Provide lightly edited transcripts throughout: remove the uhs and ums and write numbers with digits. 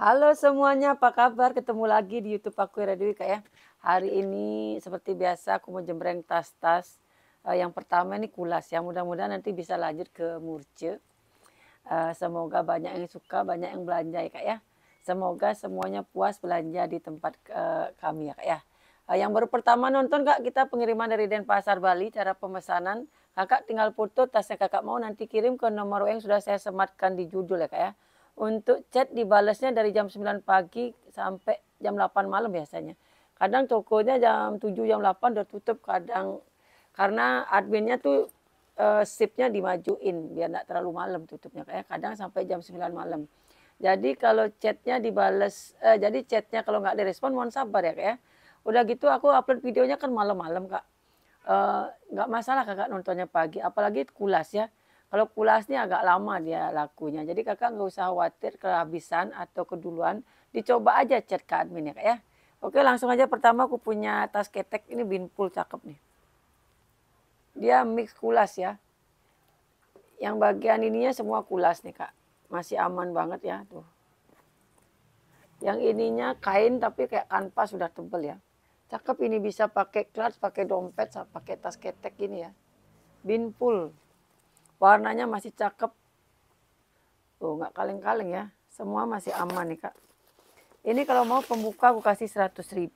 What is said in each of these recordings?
Halo semuanya, apa kabar? Ketemu lagi di YouTube aku Ira Dewi Kak ya. Hari ini seperti biasa aku mau jembreng tas-tas. Yang pertama ini kulas ya. Mudah-mudahan nanti bisa lanjut ke murce. Semoga banyak yang suka, banyak yang belanja ya Kak ya. Semoga semuanya puas belanja di tempat kami ya Kak ya. Yang baru pertama nonton Kak, kita pengiriman dari Denpasar Bali, cara pemesanan. Kakak tinggal foto tas yang kakak mau, nanti kirim ke nomor yang sudah saya sematkan di judul ya Kak ya. Untuk chat dibalasnya dari jam 9 pagi sampai jam 8 malam biasanya. Kadang tokonya jam 7, jam 8 udah tutup kadang. Karena adminnya tuh shiftnya dimajuin biar nggak terlalu malam tutupnya. Kayak kadang sampai jam 9 malam. Jadi kalau chatnya dibales, jadi chatnya kalau nggak direspon mohon sabar ya Kak ya. Udah gitu aku upload videonya kan malam-malam Kak. Nggak masalah kakak nontonnya pagi, apalagi kulas ya. Kalau kulas ini agak lama dia lakunya, jadi kakak nggak usah khawatir kehabisan atau keduluan, dicoba aja chat ke admin ya kak ya. Oke langsung aja pertama aku punya tas ketek ini Binpul cakep nih. Dia mix kulas ya. Yang bagian ininya semua kulas nih kak, masih aman banget ya tuh. Yang ininya kain tapi kayak kanvas sudah tebel ya. Cakep ini bisa pakai clutch, pakai dompet, pakai tas ketek gini ya. Binpul. Warnanya masih cakep. Tuh nggak kaleng-kaleng ya. Semua masih aman nih kak. Ini kalau mau pembuka aku kasih 100.000.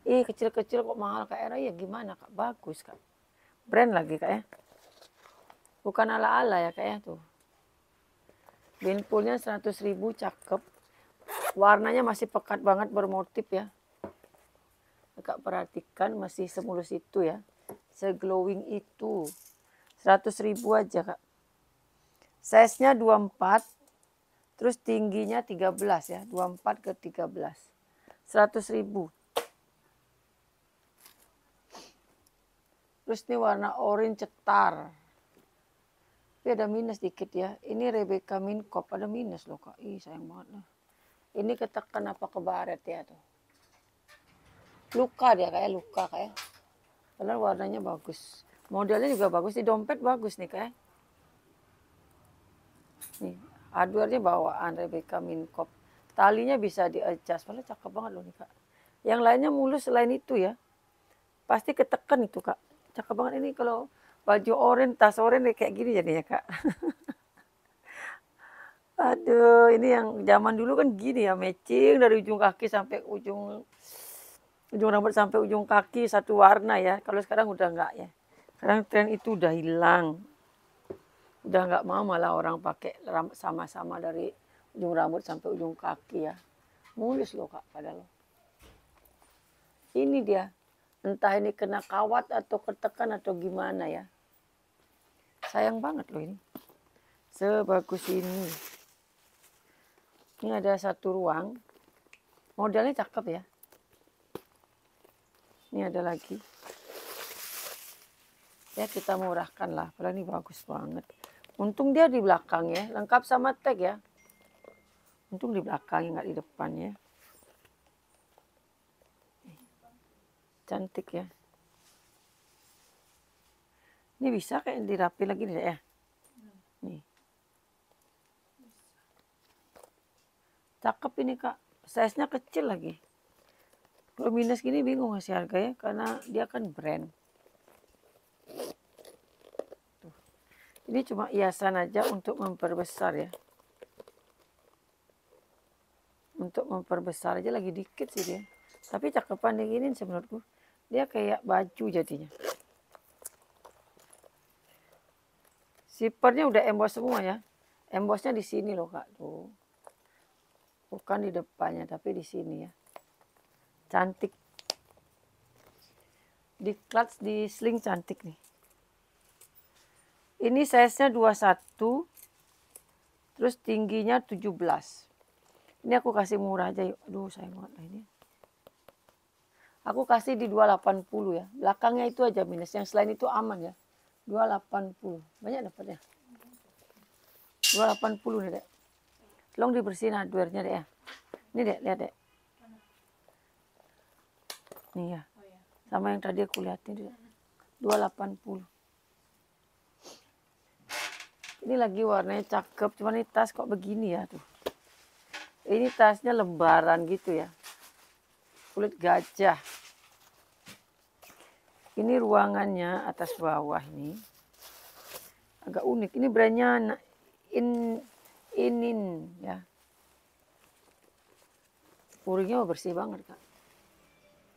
Ih kecil-kecil kok mahal kak Era ya gimana kak. Bagus kak. Brand lagi kak ya. Bukan ala-ala ya kak ya tuh. Binpulnya 100.000 cakep. Warnanya masih pekat banget bermotif ya. Kakak perhatikan masih semulus itu ya. Seglowing itu. 100.000 aja kak. Size-nya 24. Terus tingginya 13 ya, 24 ke 13. 100.000. Terus ini warna orange cetar. Tapi ada minus dikit ya. Ini Rebecca Minkop, ada minus loh kak. Ih sayang banget lah. Ini ketekan apa kebaret ya tuh. Luka dia kayak luka kayak. Padahal warnanya bagus. Modelnya juga bagus, di dompet bagus nih kayak. Nih, hardware-nya bawaan Rebecca Minkop. Talinya bisa di-adjust, padahal cakep banget loh nih kak. Yang lainnya mulus selain itu ya. Pasti ketekan itu kak. Cakep banget ini kalau baju oranye, tas oranye kayak gini jadinya kak. Aduh, ini yang zaman dulu kan gini ya, matching dari ujung kaki sampai ujung rambut sampai ujung kaki satu warna ya. Kalau sekarang udah enggak ya. Sekarang tren itu udah hilang. Udah enggak mau malah orang pakai sama-sama dari ujung rambut sampai ujung kaki ya. Mulus loh kak padahal. Ini dia. Entah ini kena kawat atau ketekan atau gimana ya. Sayang banget loh ini. Sebagus ini. Ini ada satu ruang. Modelnya cakep ya. Ini ada lagi. Ya kita murahkan lah. Padahal ini bagus banget. Untung dia di belakang ya. Lengkap sama tag ya. Untung di belakang nggak di depan ya. Cantik ya. Ini bisa kayak dirapi lagi nih ya. Nih. Cakep ini kak. Size-nya kecil lagi. Kalau minus gini bingung ngasih harga ya. Karena dia kan brand. Tuh. Ini cuma hiasan aja untuk memperbesar ya. Untuk memperbesar aja lagi dikit sih dia. Tapi cakepan dia gini menurutku. Dia kayak baju jadinya. Zippernya udah emboss semua ya. Embossnya di sini loh kak. Tuh. Bukan di depannya tapi di sini ya. Cantik. Di clutch, di sling cantik nih. Ini size-nya 21. Terus tingginya 17. Ini aku kasih murah aja yuk. Aduh sayang banget lah ini. Aku kasih di 280 ya. Belakangnya itu aja minus. Yang selain itu aman ya. 280. Banyak dapatnya. 280 nih dek. Tolong dibersihin hardware-nya dek ya. Ini dek, lihat dek. Nih ya. Sama yang tadi aku lihat ini dek. 280. Ini lagi warnanya cakep. Cuma ini tas kok begini ya tuh. Ini tasnya lembaran gitu ya. Kulit gajah. Ini ruangannya atas bawah nih. Agak unik. Ini brandnya Inin ya. Puringnya bersih banget Kak.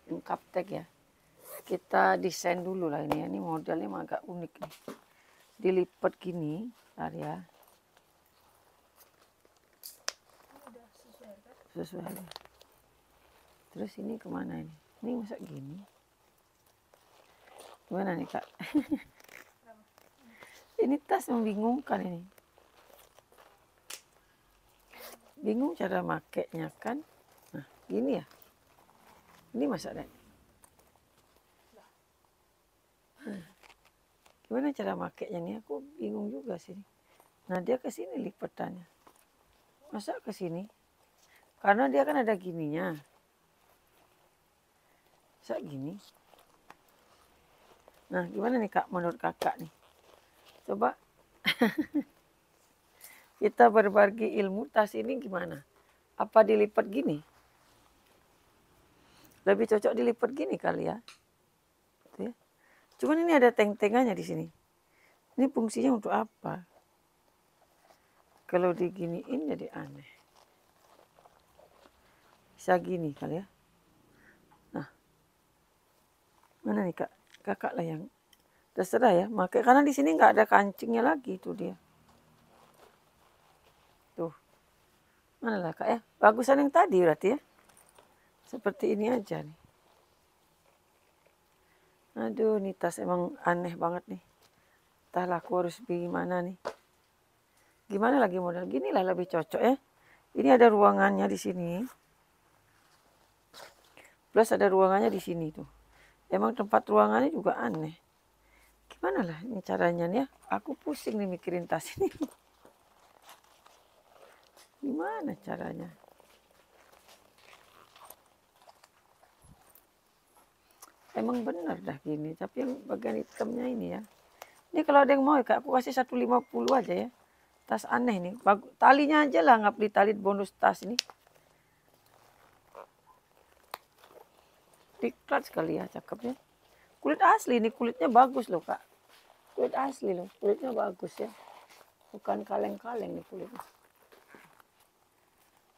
Yang Kaptek ya. Kita desain dulu lah ini ya. Ini modelnya agak unik nih. Dilipat gini. Bentar ya. Sesuai. Terus ini kemana ini? Ini masa gini? Gimana nih Kak? Ini tas membingungkan ini. Bingung cara makainya kan. Nah gini ya. Ini masa deh. Gimana cara makainya nih? Aku bingung juga sih. Nah dia ke sini lipatannya. Masa ke sini? Karena dia kan ada gininya. Masa gini? Nah gimana nih Kak menurut Kakak nih? Coba kita berbagi ilmu tas ini gimana? Apa dilipat gini? Lebih cocok dilipat gini kali ya. Tuh ya. Cuman ini ada teng-tengannya di sini. Ini fungsinya untuk apa? Kalau diginiin jadi aneh. Bisa gini kali ya. Nah. Mana nih Kak? Kakak lah yang terserah ya. Makanya karena di sini nggak ada kancingnya lagi itu dia. Tuh. Mana lah Kak ya? Bagusan yang tadi berarti ya. Seperti ini aja nih. Aduh, nih tas emang aneh banget nih. Entahlah aku harus gimana nih. Gimana lagi model gini lah lebih cocok ya. Ini ada ruangannya di sini. Plus ada ruangannya di sini tuh. Emang tempat ruangannya juga aneh. Gimana lah ini caranya nih ya. Aku pusing nih mikirin tas ini. Gimana caranya? Emang benar dah gini. Tapi yang bagian hitamnya ini ya. Ini kalau ada yang mau ya Kak, aku kasih 150 aja ya. Tas aneh nih. Talinya aja lah, nggak beli tali bonus tas ini. Diklat sekali ya, cakep ya. Kulit asli nih, kulitnya bagus loh Kak. Kulit asli loh, kulitnya bagus ya. Bukan kaleng-kaleng nih kulitnya.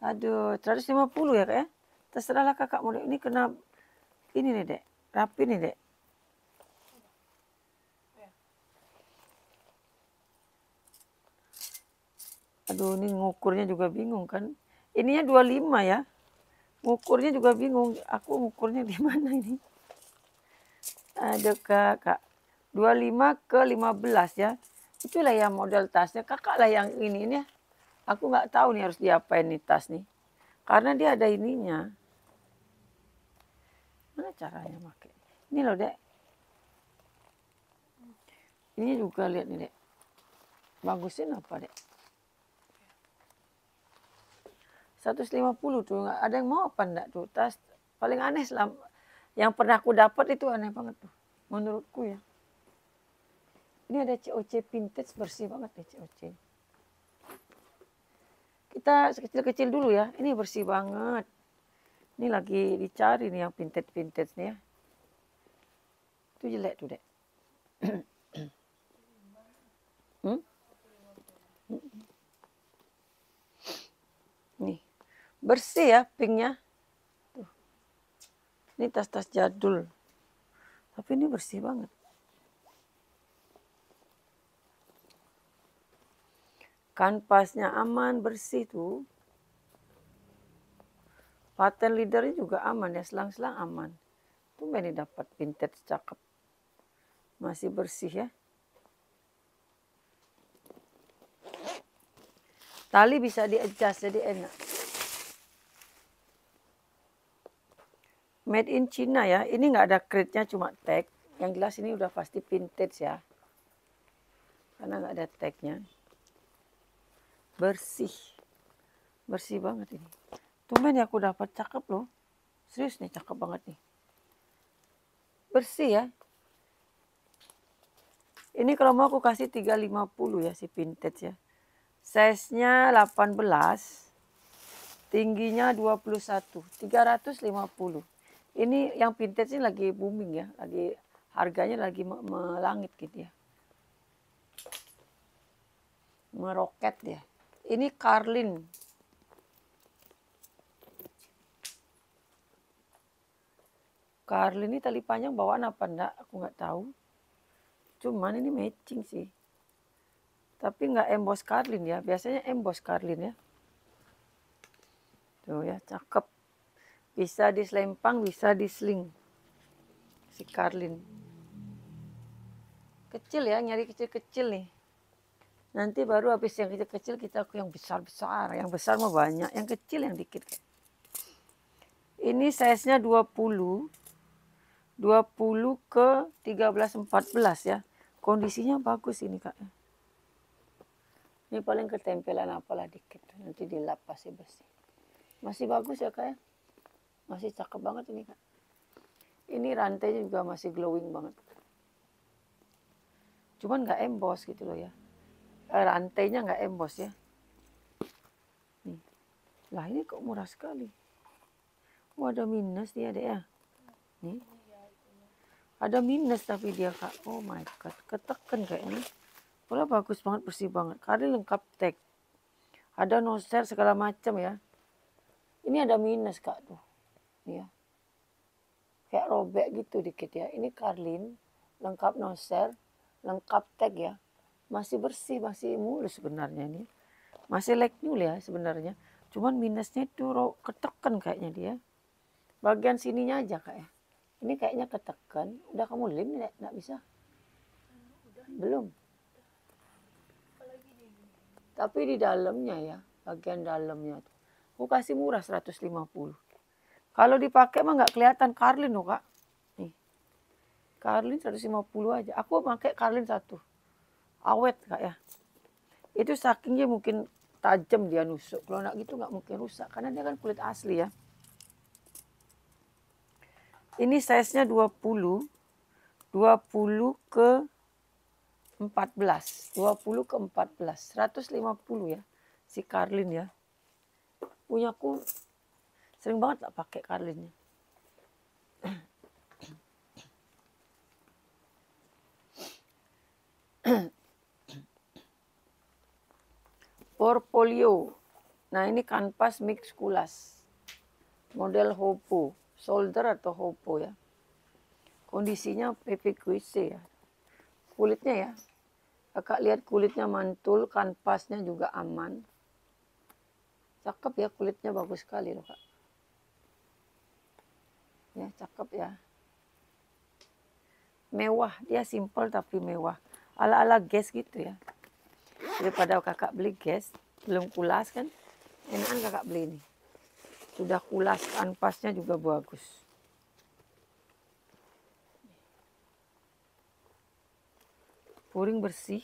Aduh, 150 ya Kak ya. Terserahlah Kakak mau. Ini kena ini nih Dek. Rapi nih Dek. Aduh, ini ngukurnya juga bingung kan. Ininya 25 ya. Ngukurnya juga bingung. Aku ngukurnya di mana ini? Aduh Kak. 25 ke 15 ya. Itulah yang model tasnya. Kakak lah yang ini ya. Aku nggak tahu nih harus diapain nih tas nih. Karena dia ada ininya. Mana caranya pakai? Ini loh Dek. Ini juga lihat nih Dek. Bagusin apa Dek? 150 tuh. Nggak ada yang mau apa enggak tuh tas. Paling aneh selama yang pernah aku dapat itu aneh banget tuh. Menurutku ya. Ini ada COC vintage bersih banget nih COC. Kita sekecil-kecil dulu ya. Ini bersih banget. Ini lagi dicari nih yang vintage-vintage nih ya. Itu jelek tuh Dek. Nih. Bersih ya pinknya. Tuh. Ini tas-tas jadul. Tapi ini bersih banget. Kanvasnya aman, bersih tuh. Pattern leadernya juga aman ya, selang-selang aman. Tumben ini dapat vintage cakep. Masih bersih ya. Tali bisa di-adjust jadi enak. Made in China ya. Ini nggak ada crate-nya, cuma tag. Yang jelas ini udah pasti vintage ya. Karena nggak ada tag-nya. Bersih. Bersih banget ini. Tumben ya aku dapat cakep loh. Serius nih cakep banget nih. Bersih ya. Ini kalau mau aku kasih 350 ya si vintage ya. Size-nya 18. Tingginya 21, 350. Ini yang vintage ini lagi booming ya, lagi harganya lagi melangit gitu ya. Meroket ya. Ini Carlin. Carlin ini tali panjang bawaan apa enggak? Aku nggak tahu. Cuman ini matching sih. Tapi nggak emboss Carlin ya. Biasanya emboss Carlin ya. Tuh ya, cakep. Bisa diselempang, bisa disling. Si Carlin. Kecil ya, nyari kecil-kecil nih. Nanti baru habis yang kecil-kecil kita ke yang besar-besar. Yang besar mah banyak, yang kecil yang dikit. Ini size-nya 20 ke 13-14 ya. Kondisinya bagus ini Kak. Ini paling ketempelan apalah dikit. Nanti dilap pasti bersih. Masih bagus ya Kak ya. Masih cakep banget ini Kak. Ini rantainya juga masih glowing banget. Cuman nggak emboss gitu loh ya. Rantainya nggak emboss ya. Nih. Lah ini kok murah sekali. Oh ada minus dia deh ya. Nih. Ada minus tapi dia Kak. Oh my god. Keteken kayaknya. Bola bagus banget, bersih banget. Kali lengkap tag. Ada noser segala macam ya. Ini ada minus Kak tuh. Nih ya. Kayak robek gitu dikit ya. Ini Carlin. Lengkap noser. Lengkap tag ya. Masih bersih, masih mulus sebenarnya ini. Masih like new ya sebenarnya. Cuman minusnya itu keteken kayaknya dia. Bagian sininya aja Kak ya. Ini kayaknya keteken. Udah kamu lem nggak bisa? Belum. Tapi di dalamnya ya, bagian dalamnya tuh. Aku kasih murah 150. Kalau dipakai mah nggak kelihatan Carlin loh Kak. Nih. Carlin 150 aja. Aku pakai Carlin 1. Awet Kak ya. Itu sakingnya mungkin tajam dia nusuk. Kalau nggak gitu nggak mungkin rusak. Karena dia kan kulit asli ya. Ini size-nya 20. 20 ke 14. 20 ke 14. 150 ya. Si Carlin ya. Punyaku sering banget tak pakai Carlinnya. Portfolio. Nah ini kanvas mix kulas. Model Hopo. Solder atau Hopo ya. Kondisinya PPQC ya. Kulitnya ya. Kakak lihat kulitnya mantul. Kanvasnya juga aman. Cakep ya, kulitnya bagus sekali loh Kak. Ya cakep ya. Mewah. Dia simple tapi mewah. Ala-ala gas gitu ya. Daripada kakak beli gas, belum kulas kan, enakan kakak beli ini. Sudah kulas, kanvasnya juga bagus. Puring bersih.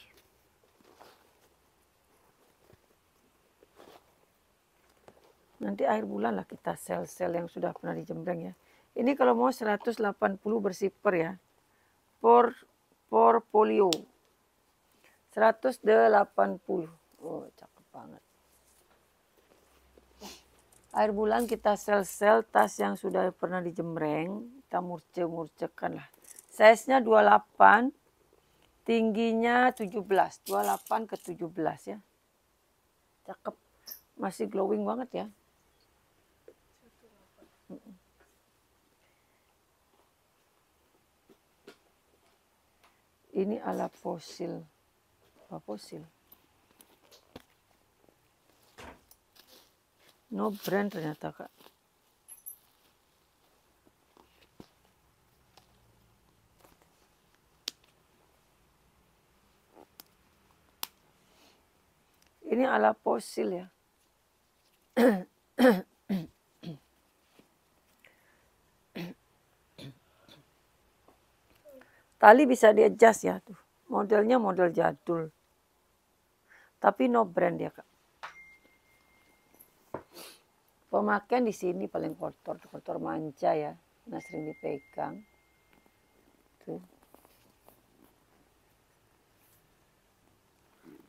Nanti akhir bulan lah kita sel-sel yang sudah pernah dijembreng ya. Ini kalau mau 180 bersipper ya. Portfolio. 180. Oh, cakep banget. Akhir bulan kita sel-sel tas yang sudah pernah dijembreng, kita murce-murcekan lah. Size-nya 28, tingginya 17, 28 ke 17 ya. Cakep, masih glowing banget ya. Ini ala fosil. Apa fosil? No brand ternyata Kak. Ini ala fosil ya. Tali bisa di-adjust ya tuh. Modelnya model jadul. Tapi no brand ya Kak. Pemakaian di sini paling kotor manca ya. Nah sering dipegang. Tuh.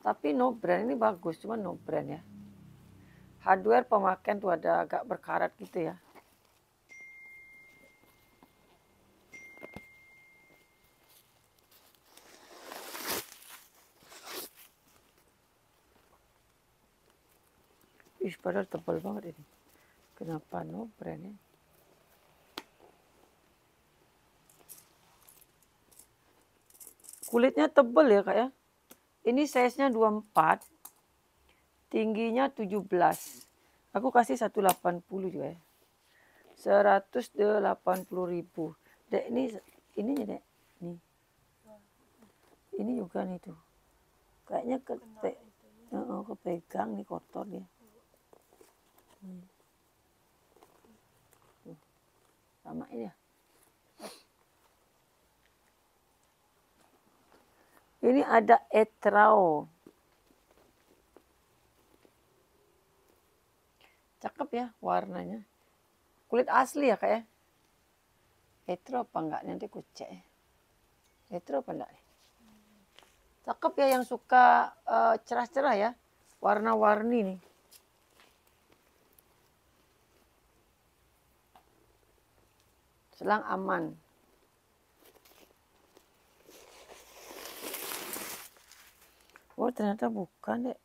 Tapi no brand ini bagus, cuma no brand ya. Hardware pemakaian tuh ada agak berkarat gitu ya. Ih, padahal tebal banget ini. Kenapa no brandnya? Kulitnya tebal ya kak ya. Ini size-nya 24, tingginya 17. Aku kasih 180 juga ya. 180.000. Dek ini ya dek. Nih. Ini juga nih tuh. Kayaknya kepegang nih, kotor dia. Sama ini ya. Ini ada etrao. Cakep ya warnanya. Kulit asli ya kak ya. Etro apa enggak? Nanti ku cek. Etro apa enggak? Cakep ya yang suka cerah-cerah ya. Warna-warni nih. Selang aman. Oh ternyata bukan deh.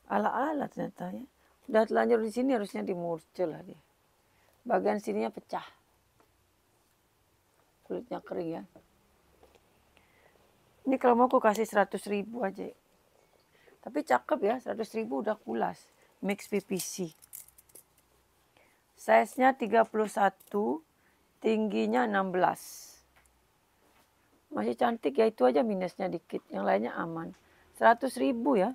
Ala-ala ternyata ya. Udah telanjur di sini harusnya dimurce lah dia. Bagian sininya pecah. Kulitnya kering ya. Ini kalau mau aku kasih 100.000 aja. Tapi cakep ya, 100.000 udah kulas. Mix PVC. Size-nya 31, tingginya 16. Masih cantik ya, itu aja minusnya dikit. Yang lainnya aman. 100.000 ya.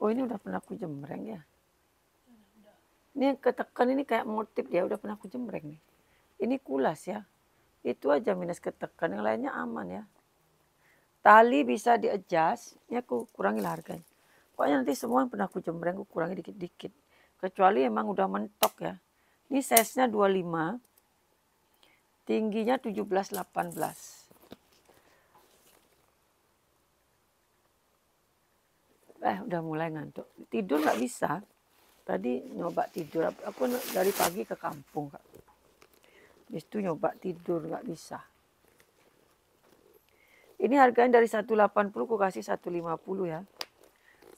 Oh ini udah pernah aku jembreng ya. Ini ketekan ini kayak motif ya, udah pernah aku jembreng nih. Ini kulas ya. Itu aja minus ketekan, yang lainnya aman ya. Tali bisa di-adjust, ini aku kurangi harganya. Pokoknya nanti semua yang pernah aku jembreng aku kurangi dikit-dikit. Kecuali emang udah mentok ya. Ini size-nya 25, tingginya 17-18. Udah mulai ngantuk. Tidur nggak bisa. Tadi nyoba tidur. Aku dari pagi ke kampung kak. Habis itu nyoba tidur nggak bisa. Ini harganya dari 180 aku kasih 150 ya.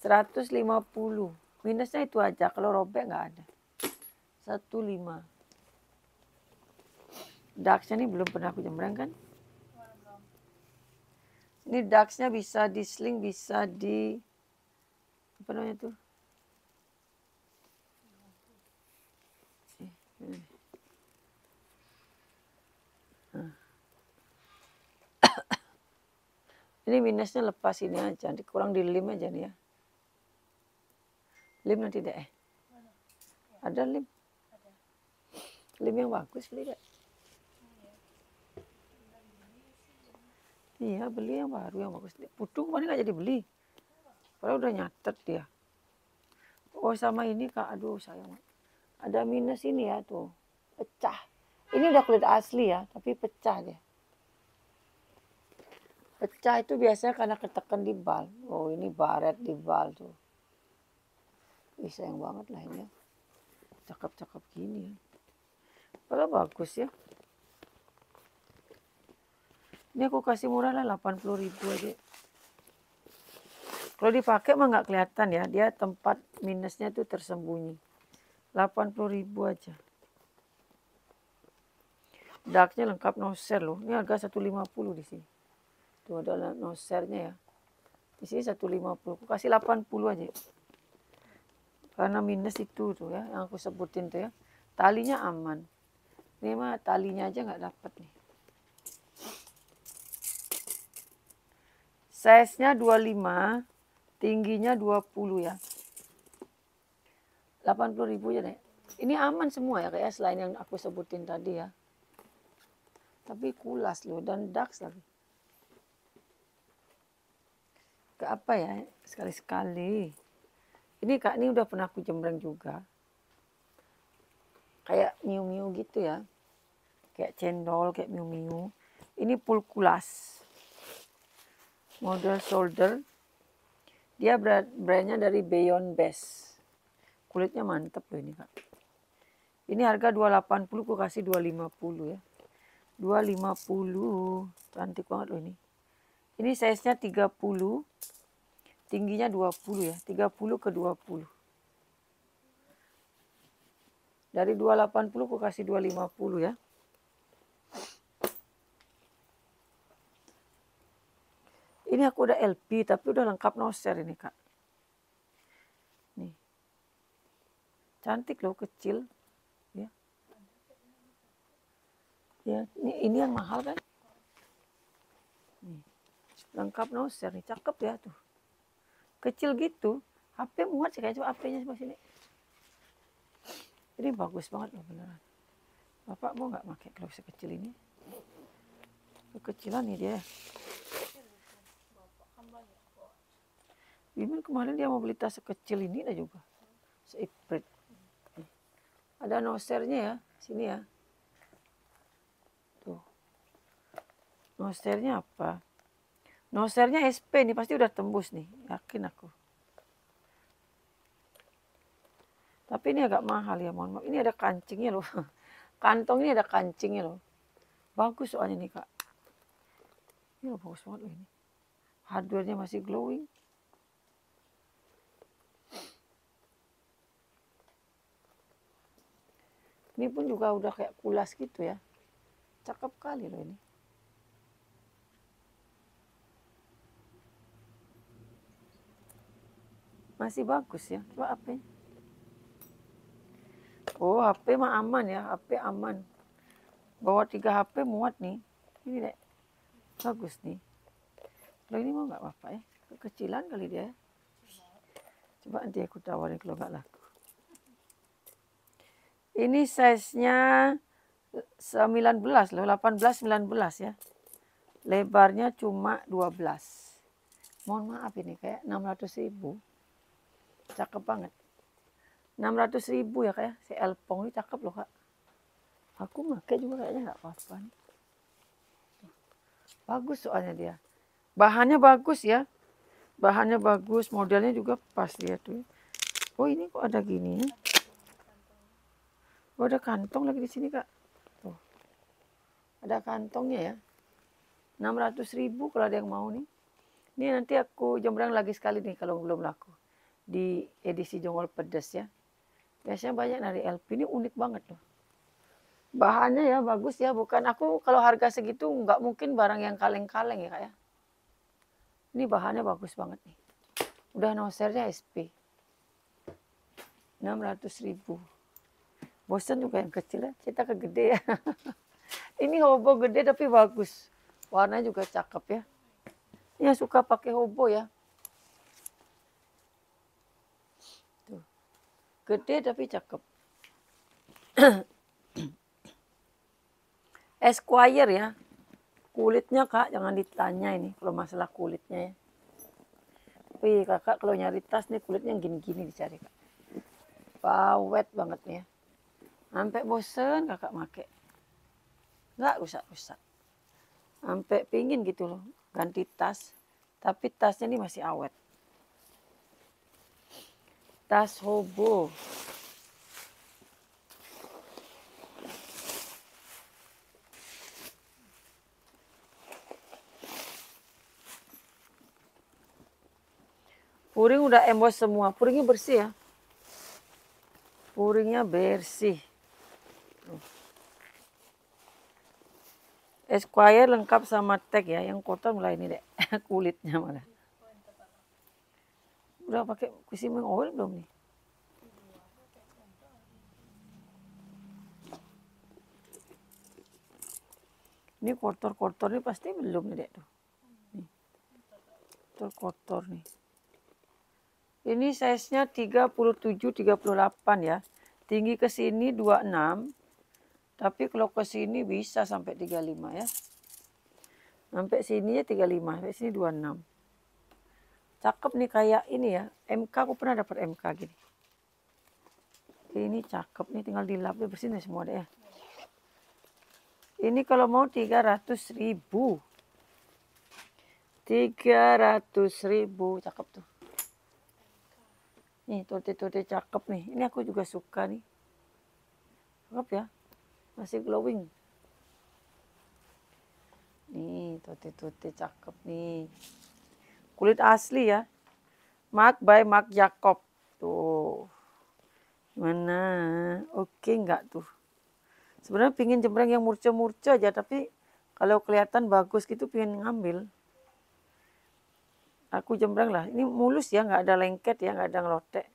150. Minusnya itu aja. Kalau robek nggak ada. 15. Daxnya ini belum pernah aku jembreng kan. Ini Daxnya bisa di sling, bisa di apa namanya tuh? Ini minusnya lepas ini aja, kurang di lem aja nih ya. Lem nanti deh. Ada lem. Lem yang bagus beli deh. Iya beli yang baru yang bagus. Putung mana nggak jadi beli. Kalau udah nyatet dia. Oh sama ini kak, aduh sayang. Ada minus ini ya tuh, pecah. Ini udah kulit asli ya, tapi pecah dia. Pecah itu biasanya karena ketekan di bal. Oh ini baret di bal tuh. Ih sayang banget lah ini ya. Cakep-cakep gini ya. Padahal bagus ya. Ini aku kasih murah lah 80.000 aja. Kalau dipakai mah nggak kelihatan ya. Dia tempat minusnya tuh tersembunyi. 80.000 aja. Darknya lengkap noser loh. Ini harga 150 di sini. Tuh ada nosernya ya. Di sini 150. Aku kasih 80 aja. Karena minus itu tuh ya yang aku sebutin tuh ya. Talinya aman. Ini mah talinya aja nggak dapat nih. Size-nya 25, tingginya 20 ya. 80.000 aja deh. Ini aman semua ya kayak selain yang aku sebutin tadi ya. Tapi kulas loh dan Dax lagi. Ke apa ya sekali-sekali. Ini Kak, ini udah pernah aku jembreng juga. Kayak miu-miu gitu ya. Kayak cendol, kayak miu-miu. Ini pulkulas. Model shoulder. Dia brandnya dari Beyond Best. Kulitnya mantep loh ini Kak. Ini harga 280, aku kasih 250 ya. 250. Cantik banget loh ini. Ini size-nya 30. Tingginya 20 ya. 30 ke 20. Dari 280 aku kasih 250 ya. Ini aku udah LP tapi udah lengkap noser ini Kak. Nih. Cantik loh, kecil. Ya. Ya, ini yang mahal kan? Nih. Lengkap noser nih, cakep ya tuh. Kecil gitu. HP muat sih kayaknya, coba HP-nya sebelah sini. Ini bagus banget loh beneran. Bapak mau nggak pakai kalau sekecil ini? Kekecilan nih dia. Bimin kemarin dia mau beli tas sekecil ini dah juga. Seiprit. Ada nosernya ya, sini ya. Tuh. Nosernya apa? Nosernya SP nih, pasti udah tembus nih, yakin aku. Tapi ini agak mahal ya, mohon maaf. Ini ada kancingnya loh. Kantong ini ada kancingnya loh. Bagus soalnya nih Kak. Ini loh, bagus banget loh ini. Hardware-nya masih glowing. Ini pun juga udah kayak kulas gitu ya. Cakep kali loh ini. Masih bagus ya. Coba HP. Oh, HP mah aman ya. HP aman. Bawa 3 HP muat nih. Ini deh. Bagus nih. Kalau ini mau nggak apa-apa ya. Kekecilan kali dia. Coba nanti aku tawarin kalau nggak laku. Ini size-nya 19 loh, 18, 19 ya. Lebarnya cuma 12. Mohon maaf ini kayak 600.000. Cakep banget. 600.000 ya kayak si Elpong ini cakep loh Kak. Aku pakai juga kayaknya nggak apa-apa nih. Bagus soalnya dia. Bahannya bagus ya. Bahannya bagus, modelnya juga pas dia tuh. Oh ini kok ada gini ya. Oh ada kantong lagi di sini Kak. Tuh. Ada kantongnya ya. 600.000 kalau ada yang mau nih. Ini nanti aku jembreng lagi sekali nih kalau belum laku. Di edisi Jonggol Pedes ya. Biasanya banyak dari LP, ini unik banget loh. Bahannya ya bagus ya, bukan aku kalau harga segitu nggak mungkin barang yang kaleng-kaleng ya Kak ya. Ini bahannya bagus banget nih. Udah nosernya SP. 600.000. Bosan juga yang kecil ya, kita ke gede ya. Ini hobo gede tapi bagus. Warnanya juga cakep ya. Ini suka pakai hobo ya. Tuh. Gede tapi cakep. Esquire ya. Kulitnya Kak, jangan ditanya ini kalau masalah kulitnya ya. Tapi Kakak kalau nyari tas nih kulitnya gini-gini dicari Kak. Pawet banget nih ya. Sampai bosen Kakak make. Nggak rusak-rusak. Sampai pingin gitu loh ganti tas. Tapi tasnya ini masih awet. Tas hobo. Puring udah embos semua. Puringnya bersih ya. Puringnya bersih. Esquire lengkap sama tag ya. Yang kotor mulai ini deh. Kulitnya malah. Udah pakai kusiming oil belum nih? Ini kotor-kotor nih pasti belum nih dek tuh. Nih. Kotor-kotor nih. Ini size-nya 37-38 ya. Tinggi ke sini 26. Tapi kalau ke sini bisa sampai 35 ya. Sampai sini ya 35, sampai sini 26. Cakep nih kayak ini ya. MK aku pernah dapat MK gini. Ini cakep nih, tinggal dilap deh, bersih nih semua deh ya. Ini kalau mau 300.000. 300.000, cakep tuh. Nih tote-tote cakep nih. Ini aku juga suka nih. Cakep ya, masih glowing. Nih tote-tote cakep nih. Kulit asli ya. Mark by Marc Jacob. Tuh. Mana? Oke nggak tuh? Sebenarnya pingin jembreng yang murca-murca aja, tapi kalau kelihatan bagus gitu pingin ngambil. Aku jembreng lah. Ini mulus ya, nggak ada lengket ya, nggak ada ngelotek.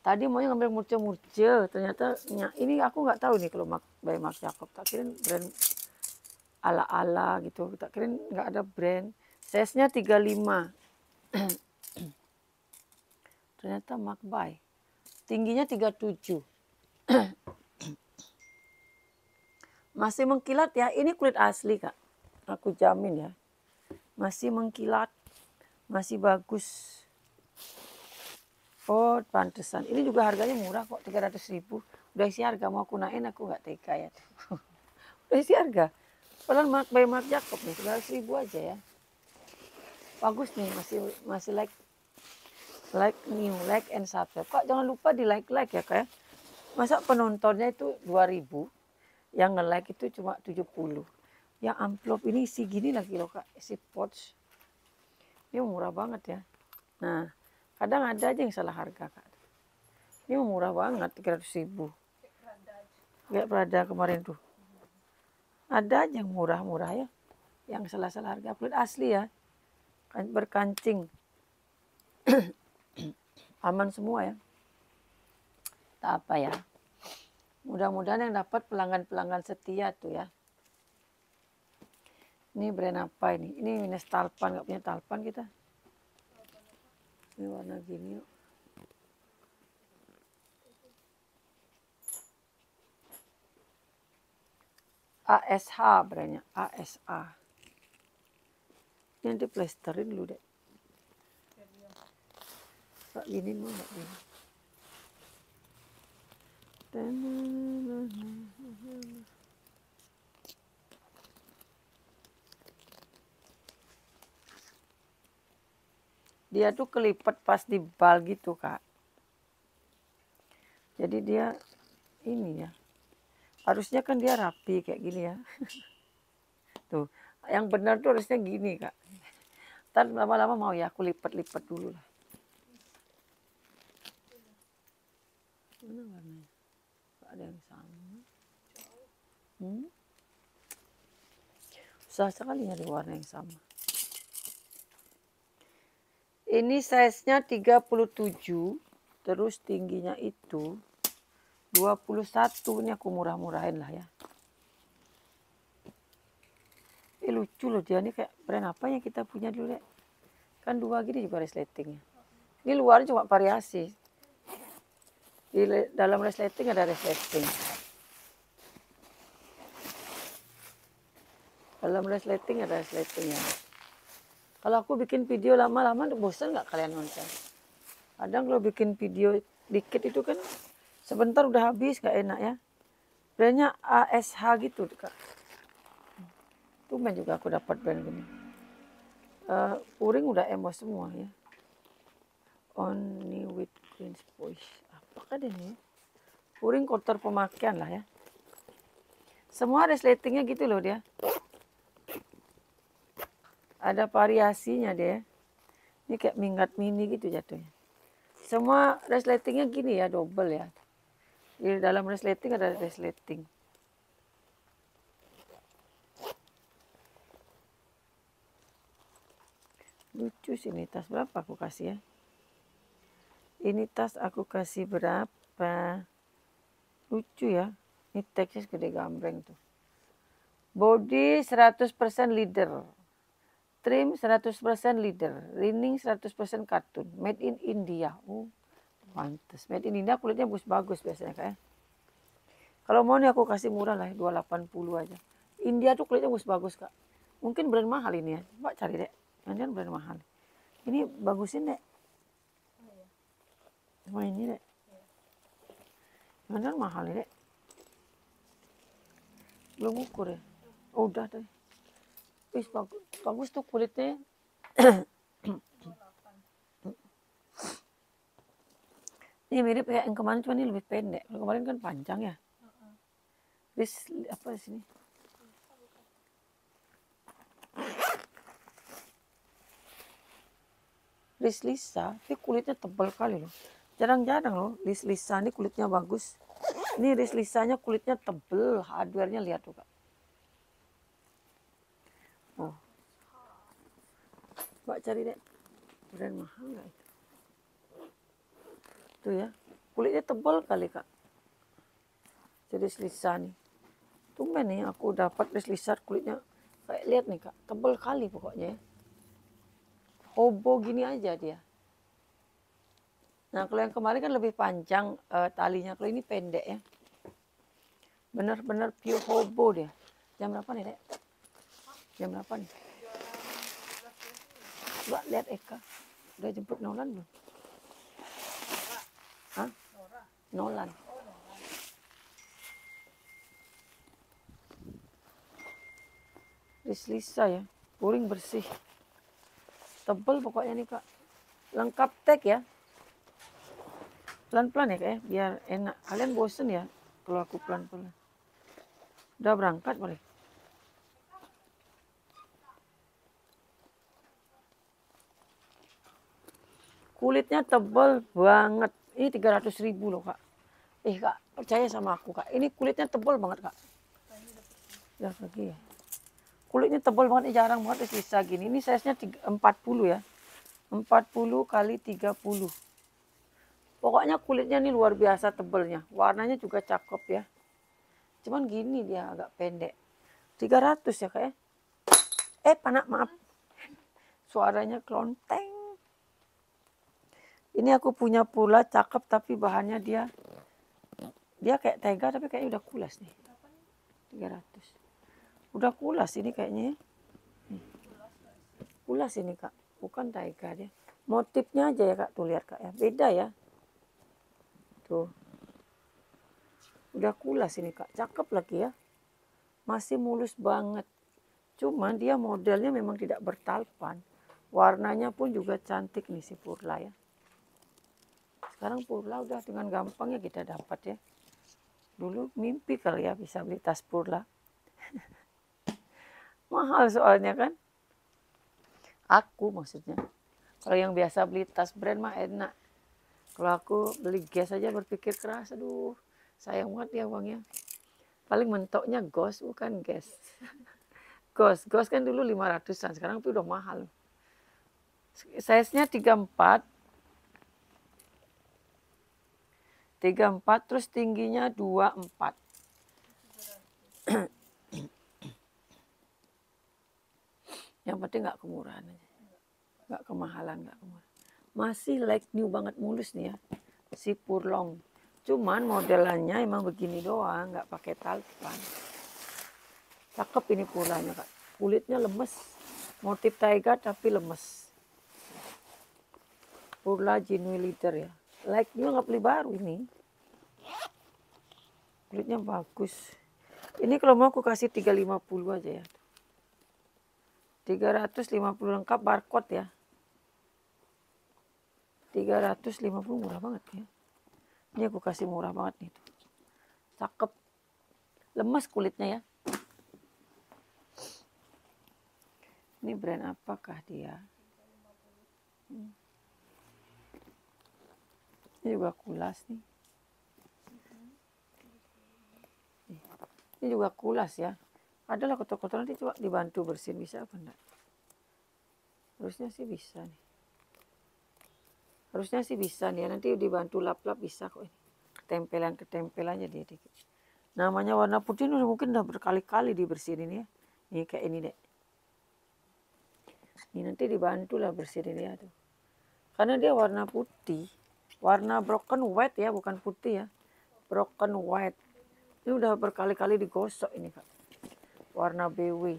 Tadi maunya ngambil murca-murca, ternyata ini aku nggak tahu nih kalau by Marc Jacob. Tak kirain brand ala-ala gitu. Tak kirain nggak ada brand. Size-nya 35. Ternyata Mark by. Tingginya 37. Masih mengkilat ya. Ini kulit asli Kak. Aku jamin ya. Masih mengkilat. Masih bagus. Oh pantesan. Ini juga harganya murah kok. 300.000. Udah isi harga. Mau aku naikin aku nggak tega ya. Udah isi harga. Padahal Mark by Marc Jacob nih. 300.000 aja ya. Bagus nih. Masih like new, like and subscribe. Kak jangan lupa di like ya Kak. Masa penontonnya itu 2.000, yang nge-like itu cuma 70. Yang amplop ini isi gini lagi loh Kak, isi pouch. Ini murah banget ya. Nah, kadang ada aja yang salah harga Kak. Ini murah banget, 300.000. Kayak Prada kemarin tuh. Ada aja yang murah-murah ya. Yang salah-salah harga, kulit asli ya. Berkancing. Aman semua ya. Tak apa ya. Mudah-mudahan yang dapat pelanggan-pelanggan setia tuh ya. Ini brand apa ini? Ini minus talpan, nggak punya talpan kita. Ini warna gini yuk. ASH brandnya, ASA. Ini nanti plesterin dulu deh. Kayak gini mau nggak gini? Dia tuh kelipat pas di bal gitu Kak. Jadi dia ini ya. Harusnya kan dia rapi kayak gini ya. Tuh, yang benar tuh harusnya gini Kak. Ntar lama-lama mau ya aku lipat-lipat dulu lah. Mana warnanya? Gak ada yang sama. Susah sekali nyari warna yang sama. Ini size-nya 37, terus tingginya itu 21. Ini aku murah-murahin lah ya. Lucu loh dia, ini kayak brand apa yang kita punya dulu deh. Kan 2 gini juga resletingnya. Ini luarnya cuma variasi. Di dalam resleting ada resleting. Dalam resleting ada resletingnya. Kalau aku bikin video lama-lama bosan nggak kalian nonton? Kadang kalau bikin video dikit itu kan sebentar udah habis, nggak enak ya. Brandnya ASH gitu Kak. Tumben juga aku dapat brand gini. Uring udah emos semua ya. Only with clean polish. Apakah ini? Uring kotor pemakaian lah ya. Semua resletingnya gitu loh dia. Ada variasinya dia. Ini kayak minggat mini gitu jatuhnya. Semua resletingnya gini ya, double ya. Di dalam resleting ada resleting. Lucu sih ini tas, berapa aku kasih ya? Ini tas aku kasih berapa? Lucu ya. Ini teksnya gede gambreng tuh. Body 100% leather. Trim 100% leather. Lining 100% katun. Made in India. Oh, pantes. Made in India kulitnya bagus-bagus biasanya kayak. Kalau mau nih aku kasih murah lah, 280 aja. India tuh kulitnya bagus-bagus Kak. Mungkin brand mahal ini ya. Coba cari deh. Jangan brand mahal. Ini bagusin deh. Cuma ini dek. Bener mahal nih dek. Belum ukur ya. Oh, udah deh. Wis bagus, bagus tuh kulitnya. Ini mirip kayak yang kemarin, cuma ini lebih pendek. Kalau kemarin kan panjang ya. Wis apa sini? Lis Lisa, ini kulitnya tebal kali loh. Jarang-jarang loh Lis Lisa ini kulitnya bagus. Ini Lis Lisanya kulitnya tebel, hardware-nya lihat tuh kak. Oh, coba cari deh, brand mahal nggak itu? Tuh ya, kulitnya tebal kali kak. Jadi Lis Lisa nih. Tumben nih aku dapat Lis Lisa kulitnya kayak lihat nih kak, tebal kali pokoknya ya. Hobo gini aja dia. Nah kalau yang kemarin kan lebih panjang talinya, kalau ini pendek ya. Bener-bener pure hobo dia. Jam berapa nih dek? Jam berapa nih? Coba lihat Eka. Udah jemput Nolan belum? Hah? Nolan. Lis Lisa ya. Puring bersih. Tebel pokoknya nih kak. Lengkap tag ya. Pelan-pelan ya kak ya. Biar enak. Kalian bosen ya kalau aku pelan-pelan. Udah berangkat boleh? Kulitnya tebal banget. Ini 300.000 loh kak. Kak, percaya sama aku kak. Ini kulitnya tebal banget kak. Ya pergi ya. Kulitnya tebal banget, ini jarang banget sisa gini. Ini size-nya 40 ya. 40 kali 30. Pokoknya kulitnya ini luar biasa tebalnya. Warnanya juga cakep ya. Cuman gini dia agak pendek. 300 ya kak ya. Panak maaf. Suaranya klonteng. Ini aku punya pula cakep tapi bahannya dia kayak tega tapi kayaknya udah kulas nih. 300. Udah kulas ini kayaknya. Kulas ini kak, bukan taiga dia. Motifnya aja ya kak, tuh lihat kak ya, beda ya. Tuh. Udah kulas ini kak, cakep lagi ya. Masih mulus banget. Cuman dia modelnya memang tidak bertalpan. Warnanya pun juga cantik nih si Purla ya. Sekarang Purla udah dengan gampangnya kita dapat ya. Dulu mimpi kali ya bisa beli tas Purla. Mahal soalnya kan. Aku maksudnya. Kalau yang biasa beli tas brand mah enak. Kalau aku beli gas aja berpikir keras. Aduh sayang banget ya uangnya. Paling mentoknya gos bukan gas. Gos kan dulu 500-an. Sekarang tuh udah mahal. Size-nya 34. 34 terus tingginya 24. Yang penting nggak kemurahan aja. Nggak kemahalan, nggak kemurahan. Masih like new banget mulus nih ya. Si Purlong. Cuman modelannya emang begini doang, nggak pakai talpan. Cakep ini Purlanya kak. Kulitnya lemes. Motif taiga tapi lemes. Purla Genuine Leather ya. Like new nggak beli baru ini. Kulitnya bagus. Ini kalau mau aku kasih 350 aja ya. 350 lengkap barcode ya. 350 murah banget ya. Ini aku kasih murah banget nih. Cakep. Lemes kulitnya ya. Ini brand apakah dia? Ini juga kulas nih. Ini juga kulas ya. Adalah kotor-kotor, nanti coba dibantu bersihin, bisa apa enggak? Harusnya sih bisa nih. Harusnya sih bisa nih ya, nanti dibantu lap-lap bisa kok ini. Ketempelan-ketempelannya dia dikit. Namanya warna putih ini mungkin udah berkali-kali dibersihin ya. Ini kayak ini deh. Ini nanti dibantu lah bersihin ya tuh. Karena dia warna putih. Warna broken white ya, bukan putih ya. Broken white. Ini udah berkali-kali digosok ini kak. Warna BW.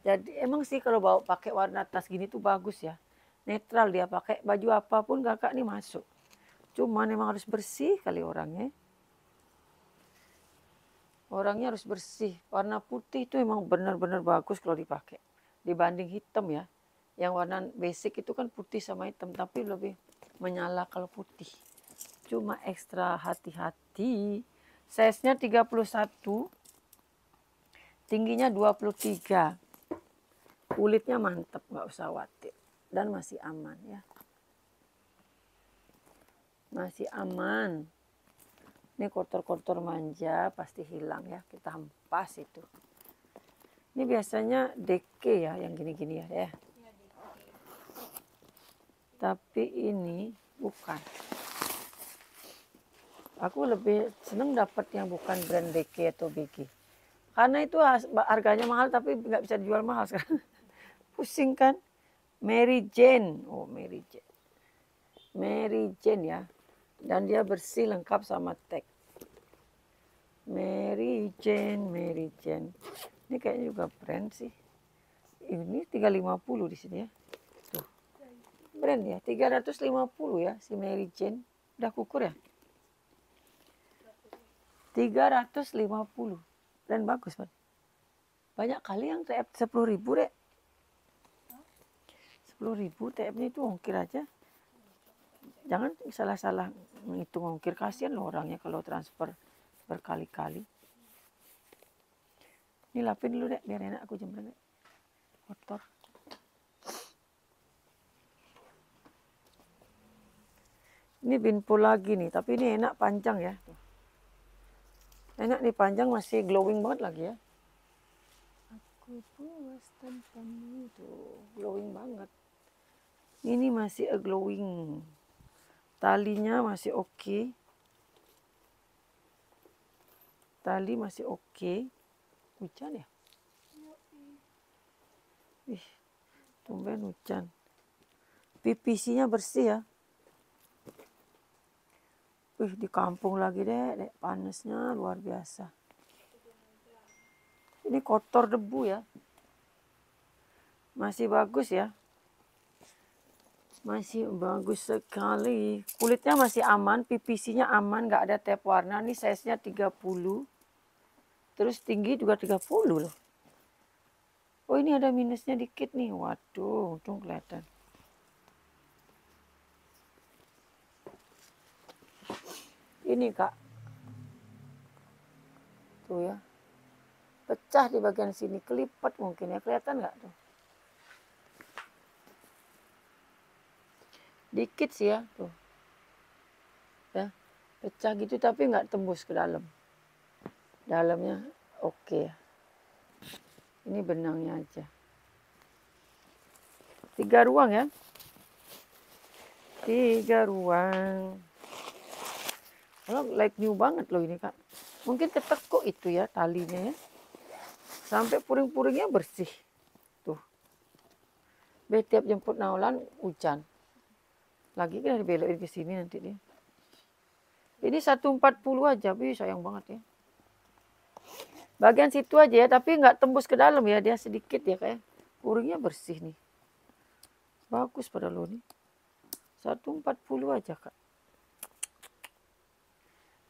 Jadi emang sih kalau bawa pakai warna tas gini tuh bagus ya. Netral dia pakai baju apapun kakak nih masuk. Cuman memang harus bersih kali orangnya. Orangnya harus bersih. Warna putih itu memang benar-benar bagus kalau dipakai. Dibanding hitam ya. Yang warna basic itu kan putih sama hitam. Tapi lebih menyala kalau putih. Cuma ekstra hati-hati. Size-nya 31. Tingginya 23. Kulitnya mantap, nggak usah khawatir. Dan masih aman ya. Masih aman. Ini kotor-kotor manja pasti hilang ya, kita hempas itu. Ini biasanya deke ya, yang gini-gini ya. Tapi ini bukan. Aku lebih seneng dapat yang bukan brand deke atau BG. Karena itu harganya mahal tapi nggak bisa dijual mahal sekarang. Pusing kan? Mary Jane. Oh, Mary Jane. Mary Jane ya. Dan dia bersih lengkap sama tag. Mary Jane, Mary Jane. Ini kayaknya juga brand sih. Ini 350 di sini ya. Tuh. Brand ya, 350 ya si Mary Jane. Udah kukur ya? 350. Brand bagus, Pak. Banyak kali yang TF 10.000, Dek. 10.000 TF-nya itu ongkir aja. Jangan salah-salah menghitung ongkir, kasihan loh orangnya kalau transfer berkali-kali. Ini lapin dulu deh biar enak aku jembreng deh. Kotor. Ini binpo lagi nih, tapi ini enak panjang ya. Enak nih panjang, masih glowing banget lagi ya. Aku puas tanpamu, tuh glowing banget. Ini masih glowing. Talinya masih oke. Tali masih oke. Hujan ya? Ih, tumben hujan. PVC-nya bersih ya. Di kampung lagi deh, panasnya luar biasa. Ini kotor debu ya. Masih bagus ya. Masih bagus sekali. Kulitnya masih aman, PVC-nya aman, nggak ada tap warna. Ini size-nya 30. Terus tinggi juga 30 loh. Oh, ini ada minusnya dikit nih. Waduh, untung kelihatan. Ini Kak. Tuh ya. Pecah di bagian sini, kelipat mungkin ya. Kelihatan nggak tuh? Dikit sih ya, tuh. Ya, pecah gitu tapi nggak tembus ke dalam. Dalamnya oke ya. Ini benangnya aja. 3 ruang ya. 3 ruang. Oh, like new banget loh ini Kak. Mungkin ketekuk itu ya talinya ya. Sampai puring-puringnya bersih. Tuh. Tiap jemput Naulan hujan. Lagi kan dibelokin ke sini nanti dia. Ini 140 aja, sayang banget ya. Bagian situ aja ya, tapi nggak tembus ke dalam ya, dia sedikit ya kayak. Puringnya bersih nih. Bagus pada lo nih. 140 aja Kak.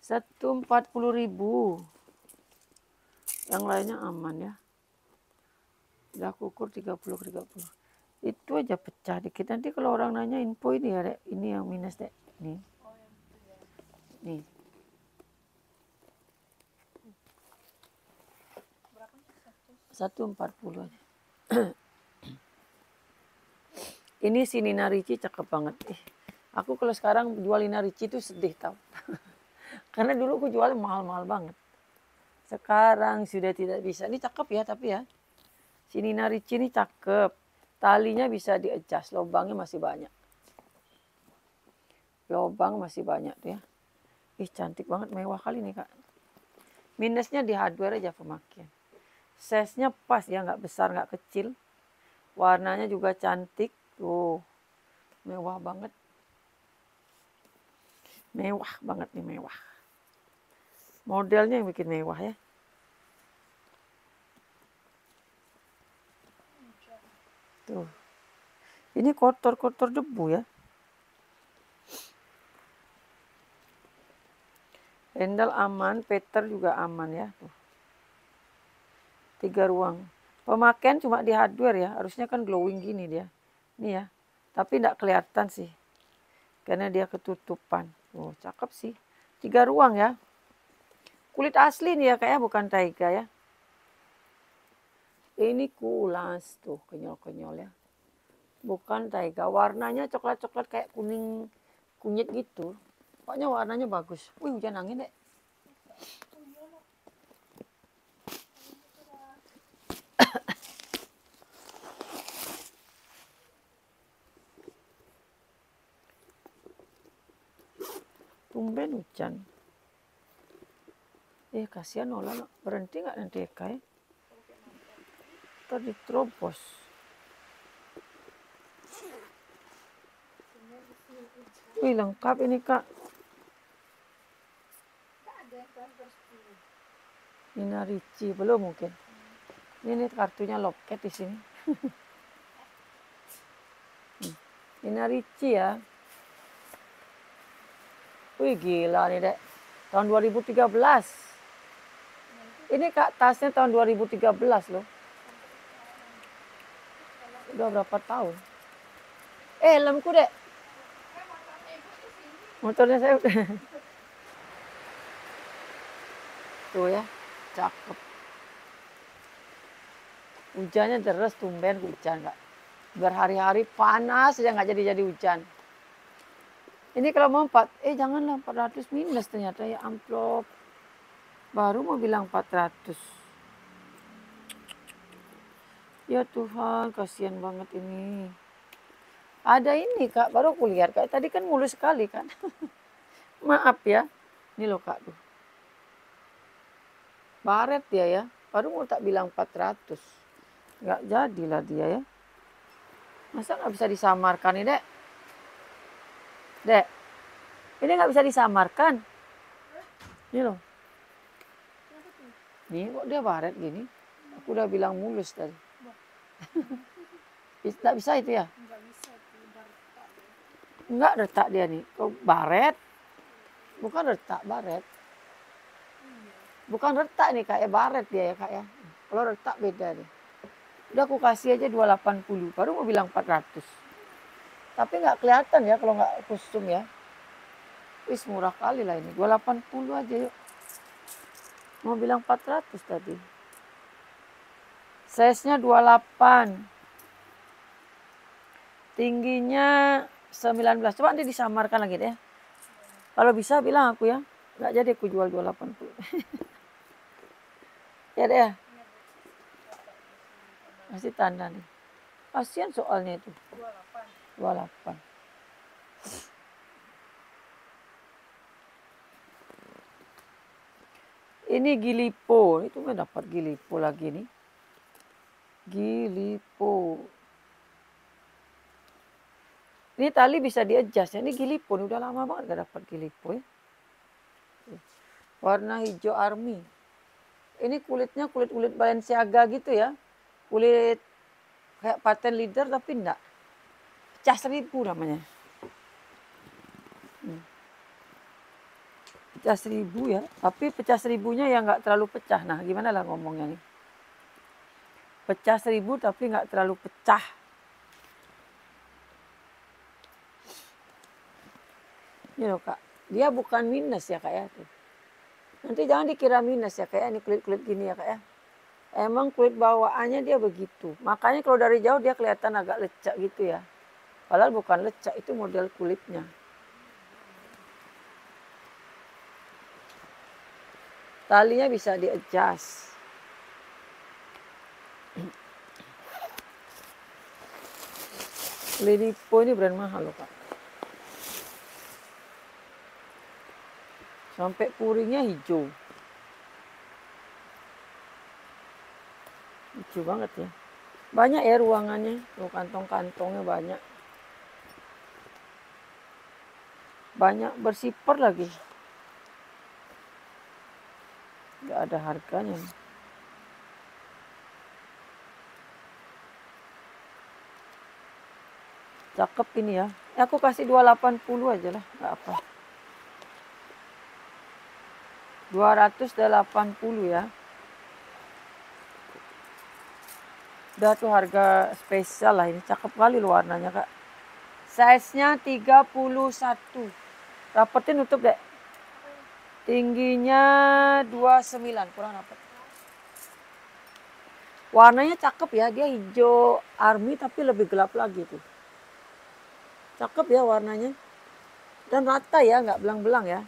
140.000. Yang lainnya aman ya. Udah kukur 30. Itu aja pecah dikit. Nanti kalau orang nanya info ini ya, Dek. Ini yang minus, Dek. Nih. Nih. Berapa? 140 aja. Ini si Nina Ricci cakep banget. Aku kalau sekarang jual Nina Ricci itu sedih tau. Karena dulu aku jual mahal-mahal banget. Sekarang sudah tidak bisa. Ini cakep ya tapi ya. Si Nina Ricci ini cakep. Talinya bisa di-adjust. Lubangnya masih banyak. Lubang masih banyak tuh ya. Cantik banget. Mewah kali nih Kak. Minusnya di hardware aja pemakaian. Size-nya pas ya. Nggak besar, nggak kecil. Warnanya juga cantik. Tuh. Mewah banget. Mewah banget nih, mewah. Modelnya yang bikin mewah ya. Tuh. Ini kotor-kotor debu ya. Handle aman, Peter juga aman ya. Tuh. 3 ruang. Pemakaian cuma di hardware ya, harusnya kan glowing gini dia. Ini ya, tapi tidak kelihatan sih. Karena dia ketutupan. Oh, cakep sih. 3 ruang ya. Kulit asli nih ya kayaknya, bukan taiga ya. Ini kulas tuh, kenyal-kenyal ya. Bukan taiga, warnanya coklat-coklat kayak kuning kunyit gitu. Pokoknya warnanya bagus. Wih, hujan angin deh. Tumben hujan. Kasihan Nola, berhenti nggak nanti Eka ya? Ntar diterobos. Wih, lengkap ini Kak. Nina Ricci, belum mungkin. Ini kartunya loket di sini. Nina Ricci ya. Wih, gila nih dek. Tahun 2013. Ini Kak, tasnya tahun 2013 loh. Udah berapa tahun? Helmku dek. Motornya saya udah. Tuh ya, cakep. Hujannya deras, tumben hujan Kak. Berhari-hari panas aja nggak jadi hujan. Ini kalau mau janganlah 400 minus ternyata ya, amplop. Baru mau bilang 400. Ya Tuhan, kasihan banget ini. Ada ini Kak, baru aku lihat Kak. Tadi kan mulus sekali kan. Maaf ya. Ini loh Kak. Tuh. Baret dia ya. Baru mau tak bilang 400. Nggak jadilah dia ya. Masa nggak bisa disamarkan nih dek? Dek, ini nggak bisa disamarkan. Ini loh. Nih kok dia baret gini. Aku udah bilang mulus tadi. Nggak bisa itu ya? Nggak bisa. Nggak retak dia nih. Kok baret? Bukan retak, baret. Bukan retak nih kayak baret dia ya Kak ya. Kalau retak beda nih. Udah aku kasih aja 280. Baru mau bilang 400. Tapi nggak kelihatan ya kalau nggak kostum ya. Wis murah kali lah ini. 280 aja yuk. Mau bilang 400 tadi. Size-nya 28. Tingginya 19. Coba nanti disamarkan lagi deh. Kalau bisa bilang aku ya. Nggak jadi aku jual 280. Ya deh ya. Masih tanda nih. Kasihan soalnya itu. 28. Ini Gilipo. Itu nggak dapat Gilipo lagi nih. Gilipo. Ini tali bisa di-adjust ya. Ini Gilipo. Ini udah lama banget gak dapat Gilipo ya. Warna hijau army. Ini kulitnya kulit Balenciaga gitu ya. Kulit kayak paten leader tapi enggak. Pecah 1000 namanya. Pecah 1000 ya. Tapi pecah 1000-nya ya nggak terlalu pecah. Nah gimana lah ngomongnya nih. Pecah 1000 tapi nggak terlalu pecah. Ini loh Kak. Dia bukan minus ya Kak ya. Tuh. Nanti jangan dikira minus ya kayak ini kulit-kulit gini ya Kak ya. Emang kulit bawaannya dia begitu. Makanya kalau dari jauh dia kelihatan agak lecak gitu ya. Padahal bukan lecak, itu model kulitnya. Talinya bisa di-adjust. Linipo ini brand mahal loh Kak. Sampai puringnya hijau. Lucu banget ya. Banyak ya ruangannya. Tuh kantong-kantongnya banyak. Banyak bersifar lagi. Gak ada harganya. Cakep ini ya. Aku kasih 280 aja lah. Gak apa. 280 ya. Udah tuh harga spesial lah ini. Cakep kali loh warnanya Kak. Size-nya 31. Rapetin nutup deh. Tingginya 29, kurang rapet. Warnanya cakep ya, dia hijau army tapi lebih gelap lagi tuh. Cakep ya warnanya. Dan rata ya, nggak belang-belang ya.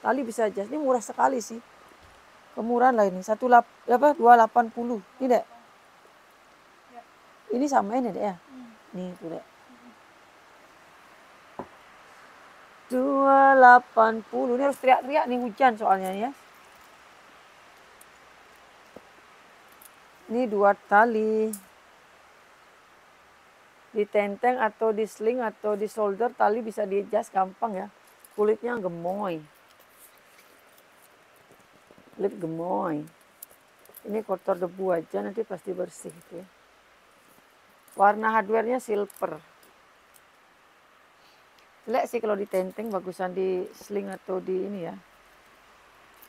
Tali bisa aja, ini murah sekali sih. Kemurahan lah ini, 280. Ini deh. Ini sama ini deh ya. Nih tuh deh. 280. Ini harus teriak-teriak nih hujan soalnya ya. Ini 2 tali. Ditenteng atau di sling atau di solder, tali bisa di-adjust gampang ya. Kulitnya gemoy. Kulit gemoy. Ini kotor debu aja, nanti pasti bersih gitu ya. Warna hardware-nya silver. Jelek sih kalau ditenteng, bagusan di sling atau di ini ya.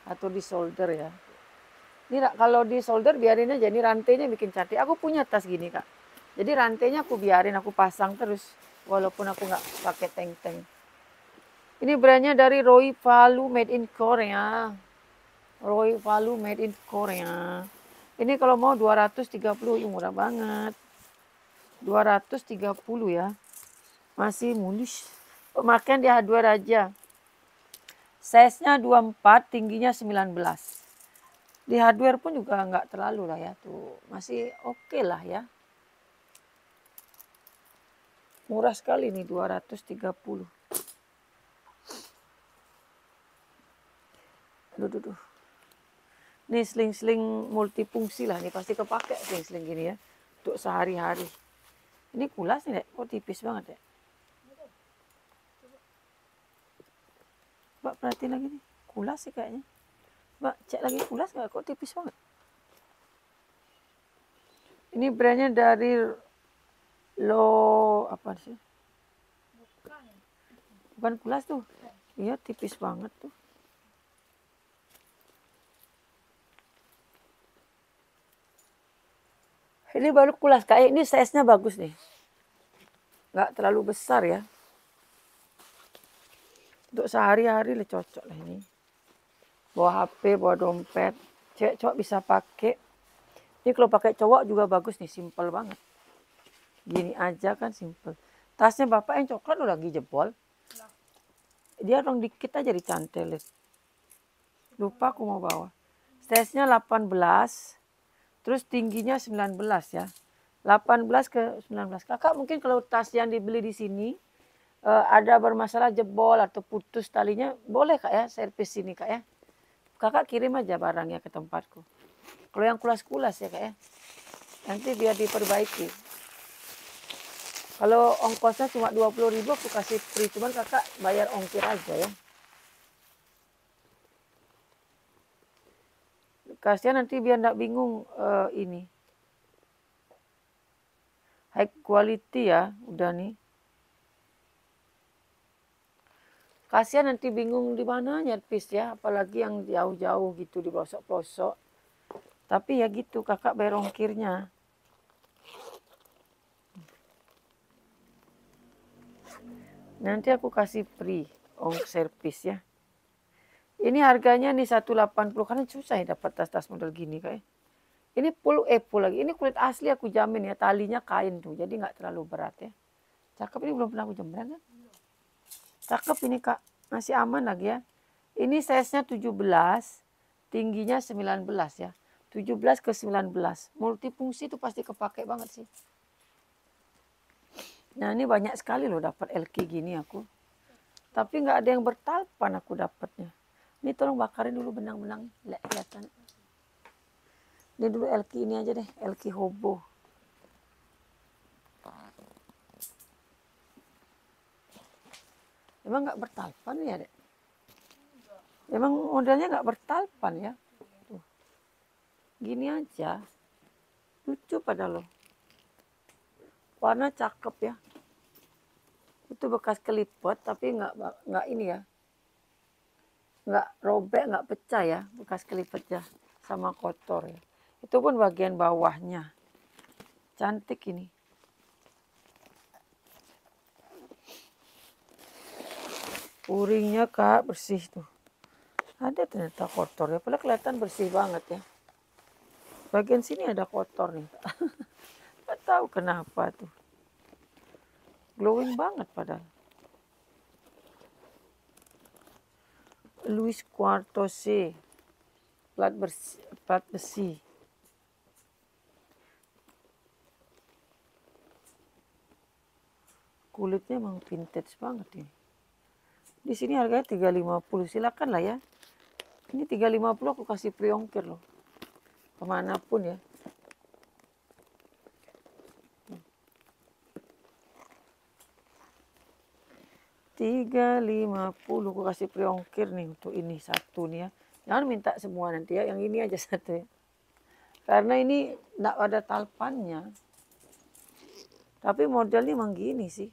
Atau di solder ya. Ini kalau di solder biarin aja, ini rantainya bikin cantik. Aku punya tas gini Kak. Jadi rantainya aku biarin, aku pasang terus. Walaupun aku nggak pakai teng-teng. Ini brandnya dari Roy Falu made in Korea. Roy Falu made in Korea. Ini kalau mau 230, murah banget. 230 ya. Masih mulus. Pemakaian di hardware aja. Size-nya 24, tingginya 19. Di hardware pun juga nggak terlalu lah ya. Tuh masih oke lah ya. Murah sekali nih 230. Aduh. Ini sling-sling multifungsi lah. Ini pasti kepake sling-sling gini ya. Untuk sehari-hari. Ini kulas nih, Dek. Kok tipis banget ya. Mbak perhatiin lagi nih. Kulas sih kayaknya. Mbak cek lagi kulas nggak? Kok tipis banget. Ini brandnya dari apa sih? Bukan kulas tuh. Iya tipis banget tuh. Ini baru kulas, kayak ini size-nya bagus nih. Nggak terlalu besar ya. Untuk sehari-hari lah cocok lah ini. Bawa HP, bawa dompet. Cewek cowok bisa pakai. Ini kalau pakai cowok juga bagus nih, simple banget. Gini aja kan simple. Tasnya bapak yang coklat udah lagi jebol. Dia dong dikit aja dicantelin. Lupa aku mau bawa. Size-nya 18. Terus tingginya 19 ya. 18 ke 19. Kakak mungkin kalau tas yang dibeli di sini ada bermasalah jebol atau putus talinya, boleh Kak ya servis sini Kak ya. Kakak kirim aja barangnya ke tempatku. Kalau yang kulas-kulas ya Kak ya. Nanti biar diperbaiki. Kalau ongkosnya cuma 20.000 aku kasih free, cuman Kakak bayar ongkir aja ya. Kasihan nanti biar enggak bingung ini. High quality ya, udah nih. Kasihan nanti bingung di mana nyervis ya, apalagi yang jauh-jauh gitu di pelosok-pelosok. Tapi ya gitu, Kakak bayar ongkirnya. Nanti aku kasih free servis ya. Ini harganya nih 180, karena susah ya dapat tas-tas model gini kayak. Ini full lagi. Ini kulit asli aku jamin ya, talinya kain tuh, jadi nggak terlalu berat ya. Cakep, ini belum pernah aku jembreng kan. Cakep ini Kak, masih aman lagi ya. Ini size-nya 17, tingginya 19 ya. 17 ke 19. Multifungsi itu pasti kepake banget sih. Nah ini banyak sekali loh dapat LK gini aku. Tapi nggak ada yang bertalpan aku dapatnya. Ini tolong bakarin dulu benang-benang. Kelihatan. Ini dulu LK ini aja deh. LK Hobo. Emang nggak bertalpan ya dek? Emang modelnya nggak bertalpan ya? Tuh. Gini aja. Lucu pada lo. Warna cakep ya. Itu bekas kelipet tapi nggak ini ya. nggak robek, nggak pecah ya bekas kelipetnya sama kotor ya. Itu pun bagian bawahnya. Cantik ini. Puringnya Kak bersih tuh. Ada ternyata kotor ya, padahal kelihatan bersih banget ya. Bagian sini ada kotor nih. Nggak tahu kenapa tuh. Glowing banget padahal. Louis Quartose. Plat besi. Kulitnya emang vintage banget ini. Di sini harganya 350, silakan lah ya. Ini 350 aku kasih free ongkir loh. Kemanapun ya. $350 aku kasih free ongkir nih untuk ini satu nih ya. Jangan minta semua nanti ya, yang ini aja satu ya. Karena ini enggak ada talpannya. Tapi modelnya emang gini sih.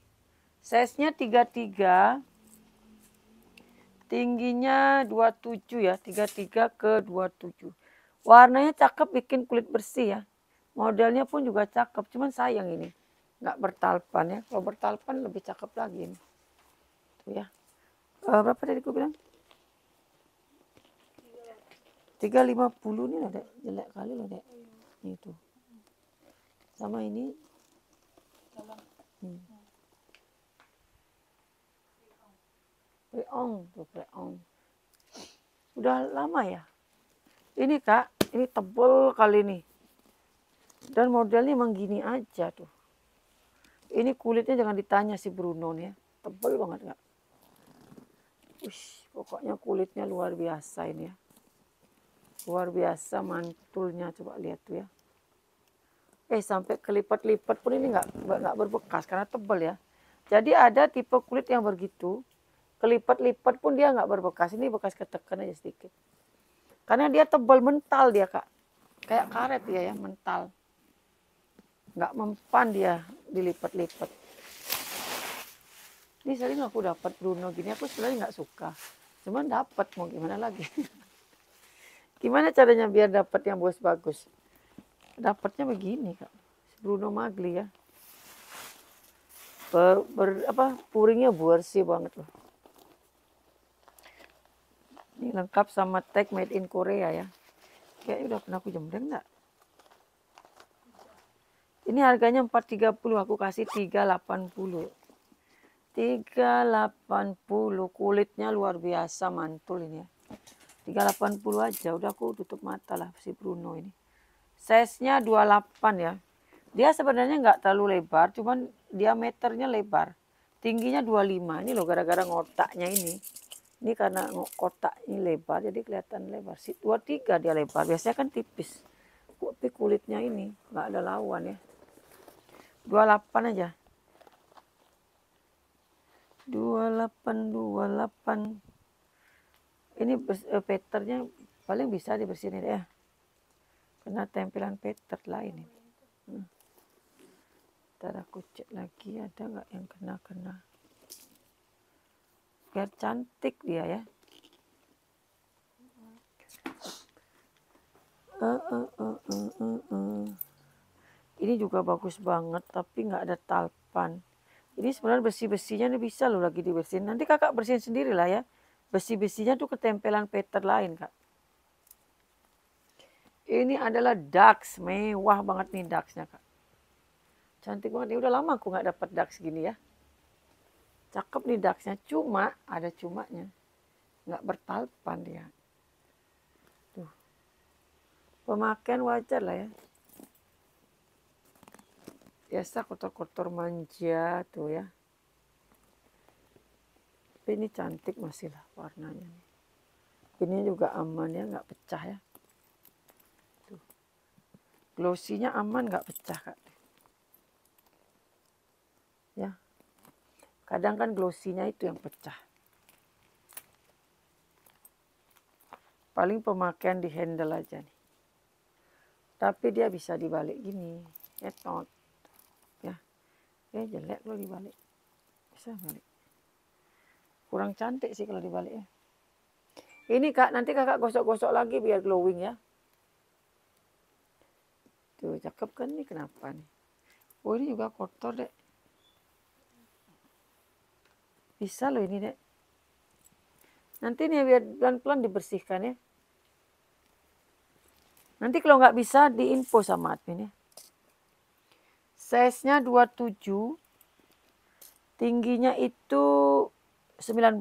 Size-nya 33. Tingginya 27 ya, 33 ke 27. Warnanya cakep, bikin kulit bersih ya. Modelnya pun juga cakep, cuman sayang ini nggak bertalpan ya. Kalau bertalpan lebih cakep lagi ini. Tuh ya. Berapa tadi aku bilang? 350 nih loh, Dek. Jelek kali loh, Dek. Ini tuh. Sama ini. Preong tuh, preong. Udah lama ya. Ini Kak, ini tebel kali nih. Dan modelnya emang gini aja tuh. Ini kulitnya jangan ditanya si Bruno nih ya. Tebel banget Kak. Pokoknya kulitnya luar biasa ini ya. Luar biasa mantulnya, coba lihat tuh ya. Sampai kelipat-lipat pun ini nggak berbekas karena tebal ya. Jadi ada tipe kulit yang begitu. Kelipat-lipat pun dia nggak berbekas. Ini bekas ketekan aja sedikit. Karena dia tebal, mental dia Kak. Kayak karet dia ya, mental. Nggak mempan dia dilipat-lipat. Ini sering aku dapat Bruno gini, aku sebenarnya nggak suka. Cuman dapat, mau gimana lagi. Gimana caranya biar dapat yang bagus-bagus? Dapatnya begini Kak. Bruno Magli ya. Puringnya bersih banget loh. Ini lengkap sama tag made in Korea ya. Kayaknya udah pernah aku jembreng enggak? Ini harganya 430, aku kasih 380. 380, kulitnya luar biasa mantul ini ya. 380 aja, udah aku tutup mata lah si Bruno ini. Size-nya 28 ya. Dia sebenarnya nggak terlalu lebar, cuman diameternya lebar. Tingginya 25, ini loh gara-gara ngotaknya ini. Ini karena kotak ini lebar, jadi kelihatan lebar. 23 dia lebar, biasanya kan tipis. Tapi kulitnya ini nggak ada lawan ya. 28 aja. 28. Ini patternnya paling bisa dibersihin ya. Kena tempelan pattern lain ini. Ntar aku cek lagi ada nggak yang kena-kena. Biar cantik dia ya. Ini juga bagus banget tapi nggak ada talpan. Ini sebenarnya bersih-bersihnya ini bisa loh lagi dibersihin. Nanti kakak bersihin sendiri lah ya. Bersih-bersihnya tuh ketempelan pattern lain kak. Ini adalah Dax, mewah banget nih Daxnya kak. Cantik banget, ini udah lama aku nggak dapat Dax gini ya. Cakep nih Daxnya, cuma ada cumanya. Nggak bertalpan dia. Tuh. Pemakaian wajar lah ya. Biasa kotor-kotor manja tuh ya. Tapi ini cantik masih lah warnanya. Ini juga aman ya, nggak pecah ya. Tuh. Glossy-nya aman, nggak pecah kak. Ya. Kadang kan glossy-nya itu yang pecah. Paling pemakaian di handle aja nih. Tapi dia bisa dibalik gini. Etot. Ya. Jelek kalau dibalik. Bisa balik. Kurang cantik sih kalau dibalik ya. Ini kak, nanti kakak gosok-gosok lagi biar glowing ya. Tuh cakep kan nih, kenapa nih? Oh ini juga kotor dek. Bisa loh ini dek. Nanti nih biar pelan-pelan dibersihkan ya. Nanti kalau nggak bisa diinfo sama admin ya. Size-nya 27, tingginya itu 19.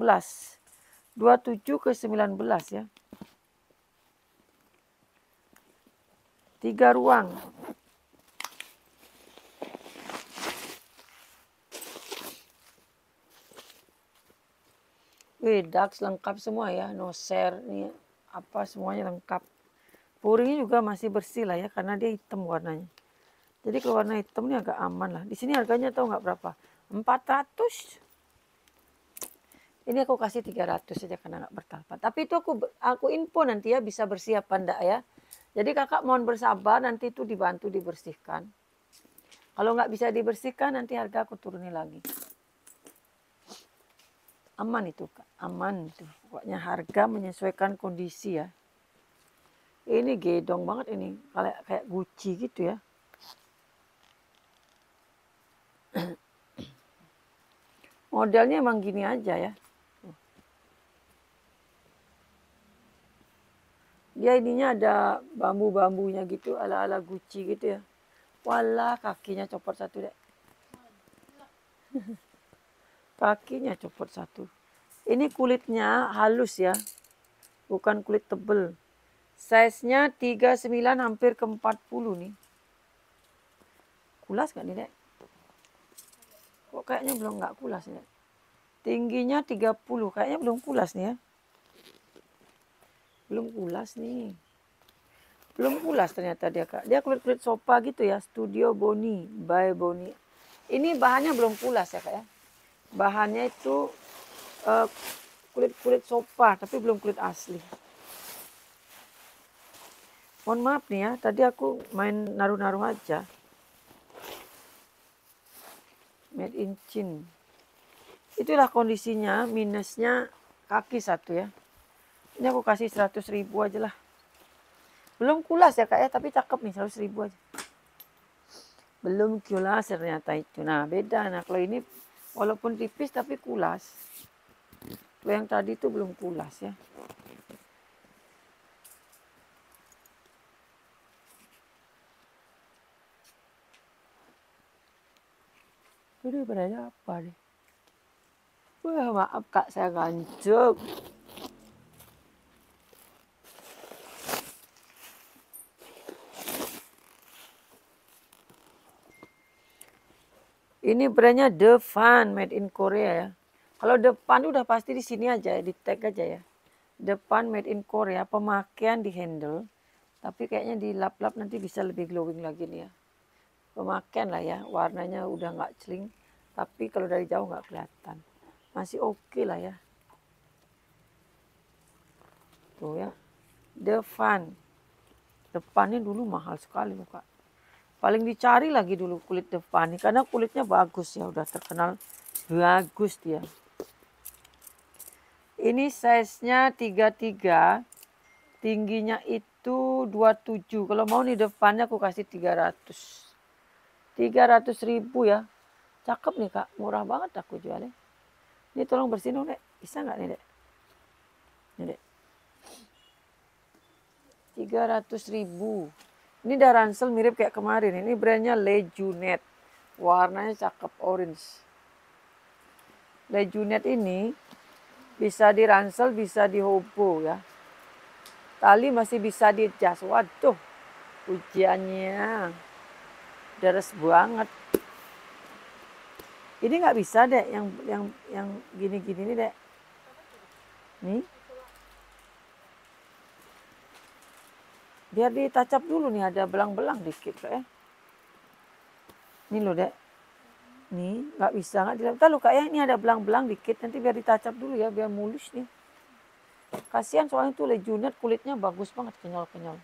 27 ke 19 ya. 3 ruang. Wih, Dax lengkap semua ya, no share nih apa semuanya lengkap. Puringnya juga masih bersih lah ya, karena dia hitam warnanya. Jadi kalau warna hitam ini agak aman lah. Di sini harganya tahu nggak berapa? 400. Ini aku kasih 300 saja karena nggak bertalpat. Tapi itu aku info nanti ya, bisa bersih apa enggak ya. Jadi kakak mohon bersabar, nanti itu dibantu dibersihkan. Kalau nggak bisa dibersihkan nanti harga aku turunin lagi. Aman itu kak, aman itu. Pokoknya harga menyesuaikan kondisi ya. Ini gedong banget ini, kayak Gucci gitu ya. Modelnya emang gini aja ya. Dia ininya ada bambu-bambunya gitu, ala-ala Gucci gitu ya. Walah, kakinya copot satu deh. Kakinya copot satu. Ini kulitnya halus ya, bukan kulit tebel. Size-nya 39 hampir ke 40 nih. Kulas gak nih dek? Kok kayaknya belum nggak kulas nih dek? Tingginya 30, kayaknya belum kulas nih ya. Belum kulas nih. Belum pulas ternyata dia kak. Dia kulit-kulit sopa gitu ya. Studio Boni by Boni. Ini bahannya belum pulas ya kak ya. Bahannya itu kulit-kulit sopa tapi belum kulit asli. Mohon maaf nih ya. Tadi aku main naruh-naruh aja. Made in Chin. Itulah kondisinya. Minusnya kaki satu ya. Ini aku kasih 100.000 aja lah. Belum kulas ya kak ya, tapi cakep nih 100.000 aja. Belum kulas ternyata itu. Nah beda, nah kalau ini walaupun tipis tapi kulas. Kalau yang tadi itu belum kulas ya. Ini berarti apa nih? Wah maaf kak, saya gancuk. Ini brandnya The Fun, made in Korea ya. Kalau The Fun udah pasti di sini aja, di tag aja ya. The Fun made in Korea, pemakaian di handle. Tapi kayaknya di lap-lap nanti bisa lebih glowing lagi nih ya. Pemakaian lah ya, warnanya udah nggak celing. Tapi kalau dari jauh nggak kelihatan. Masih oke lah ya. Tuh ya. The Fun. Depannya dulu mahal sekali loh kak. Paling dicari lagi dulu kulit depan ini karena kulitnya bagus ya, udah terkenal bagus dia. Ini size-nya 33, tingginya itu 27. Kalau mau nih depannya aku kasih 300. 300.000 ya. Cakep nih kak, murah banget aku jualnya. Ini tolong bersihin dong dek, bisa nggak nih dek? Ini dek. 300.000. Ini udah ransel mirip kayak kemarin. Ini brandnya Lejunet. Warnanya cakep orange. Lejunet ini bisa diransel, bisa dihobo ya. Tali masih bisa dijas. Waduh, ujiannya deres banget. Ini nggak bisa deh yang gini-gini nih dek. Nih. Biar ditacap dulu nih, ada belang-belang dikit ya. Ini loh dek. Nih nggak bisa, nggak dilempar loh kak ya. Ini ada belang-belang dikit, nanti biar ditacap dulu ya, biar mulus nih. Kasihan soalnya tuh Lejunet kulitnya bagus banget, kenyal-kenyal.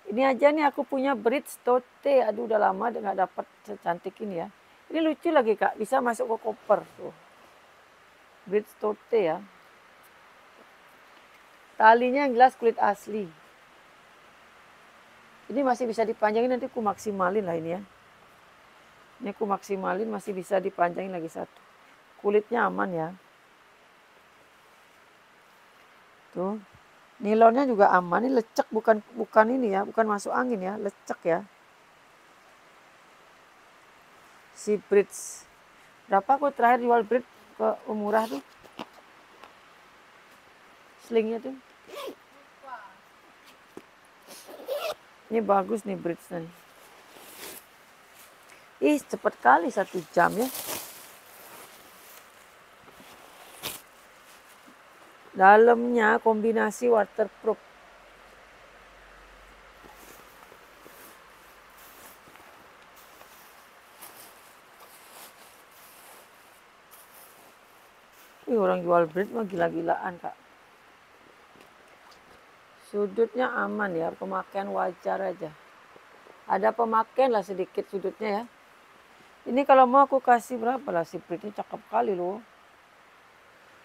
Ini aja nih aku punya bridge tote. Aduh udah lama nggak dapat secantik ini ya. Ini lucu lagi kak, bisa masuk ke koper tuh. Bridge tote ya. Talinya yang jelas kulit asli. Ini masih bisa dipanjangin, nanti aku maksimalin lah ini ya. Ini aku maksimalin, masih bisa dipanjangin lagi satu. Kulitnya aman ya. Tuh. Nilonnya juga aman, ini lecek, bukan ini ya, bukan masuk angin ya, lecek ya. Si bridge. Berapa aku terakhir jual bridge ke murah tuh? Slingnya tuh. Ini bagus nih bridge-nya. Ih, cepet kali 1 jam ya. Dalamnya kombinasi waterproof. Ih, orang jual bridge mah gila-gilaan, Kak. Sudutnya aman ya, pemakaian wajar aja. Ada pemakaian lah sedikit sudutnya ya. Ini kalau mau aku kasih berapa lah, si bridge-nya cakep kali loh.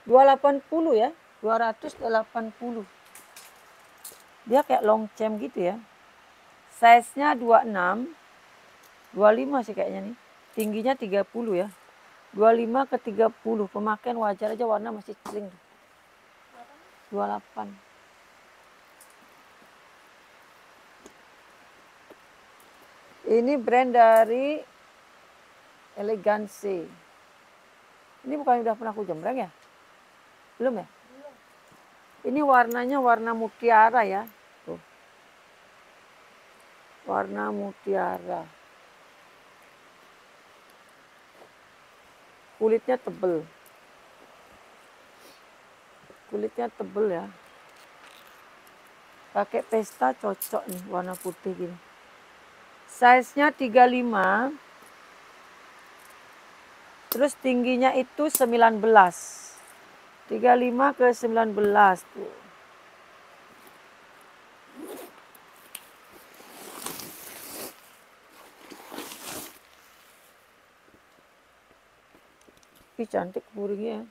280 ya, 280. Dia kayak long chain gitu ya. Size-nya 26, 25 sih kayaknya nih. Tingginya 30 ya. 25 ke 30, pemakaian wajar aja, warna masih celing. 28. Ini brand dari Elegancy. Ini bukan udah pernah aku jembreng ya? Belum ya? Belum. Ini warnanya warna mutiara ya. Tuh. Warna mutiara. Kulitnya tebel. Kulitnya tebel ya. Pakai pesta cocok nih, warna putih gini. Size-nya 35. Terus tingginya itu 19. 35 ke 19 tuh. Ih, cantik buringnya.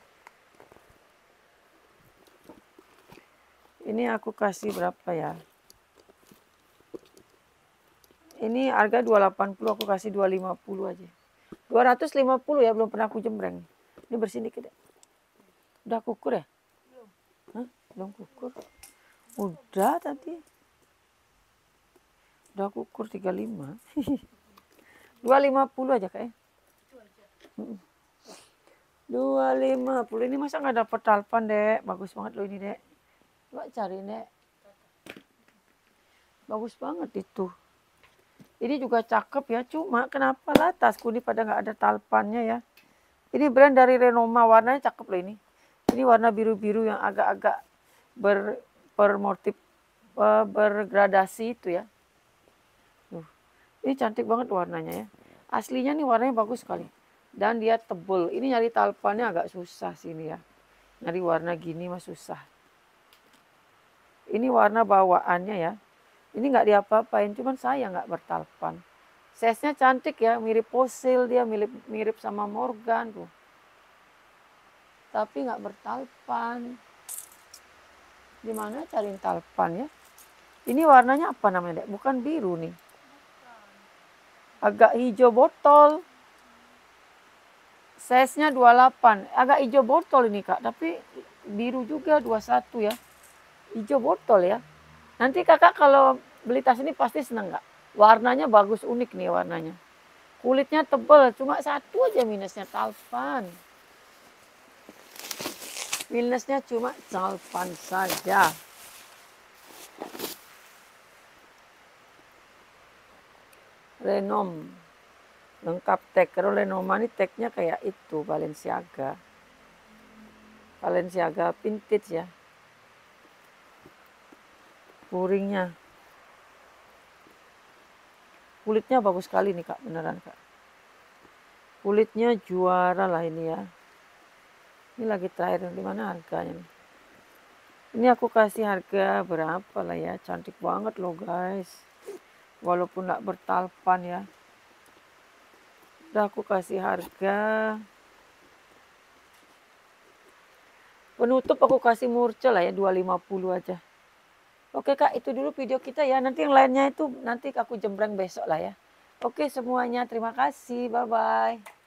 Ini aku kasih berapa ya? Ini harga 280, aku kasih 250 aja. 250 ya, belum pernah aku jembreng. Ini bersih dikit ya. Udah kukur ya? Belum. Hah? Belum kukur. Udah tadi. Udah kukur 35. 250 aja kayaknya. 250. Ini masa nggak dapet talpan, Dek? Bagus banget loh ini, Dek. Coba cari, Dek. Bagus banget itu. Ini juga cakep ya, cuma kenapa lah tasku ini pada nggak ada talpannya ya. Ini brand dari Renoma, warnanya cakep loh ini. Ini warna biru-biru yang agak-agak bermotif bergradasi itu ya. Ini cantik banget warnanya ya. Aslinya nih warnanya bagus sekali. Dan dia tebel. Ini nyari talpannya agak susah sini ya. Nyari warna gini mah susah. Ini warna bawaannya ya. Ini nggak diapa-apain, cuman saya nggak bertalpan. Size-nya cantik ya, mirip Fossil dia, mirip sama Morgan tuh. Tapi nggak bertalpan. Gimana cariin talpan ya? Ini warnanya apa namanya, Dek? Bukan biru nih. Agak hijau botol. Size-nya 28. Agak hijau botol ini, Kak. Tapi biru juga 21 ya. Hijau botol ya. Nanti Kakak kalau beli tas ini pasti seneng nggak? Warnanya bagus, unik nih warnanya. Kulitnya tebal, cuma satu aja minusnya, talpan. Minusnya cuma talpan saja. Renom. Lengkap tag. Kalau Renoma ini tagnya kayak itu, Balenciaga. Balenciaga vintage ya. Buringnya. Kulitnya bagus sekali nih, Kak, beneran, Kak. Kulitnya juara lah ini ya. Ini lagi terakhir, di mana harganya nih? Ini aku kasih harga berapa lah ya, cantik banget loh guys. Walaupun nggak bertalpan ya. Udah aku kasih harga Penutup aku kasih murce lah ya 250 aja. Oke Kak, itu dulu video kita ya. Nanti yang lainnya itu nanti aku jembreng besok lah ya. Oke semuanya, terima kasih. Bye-bye.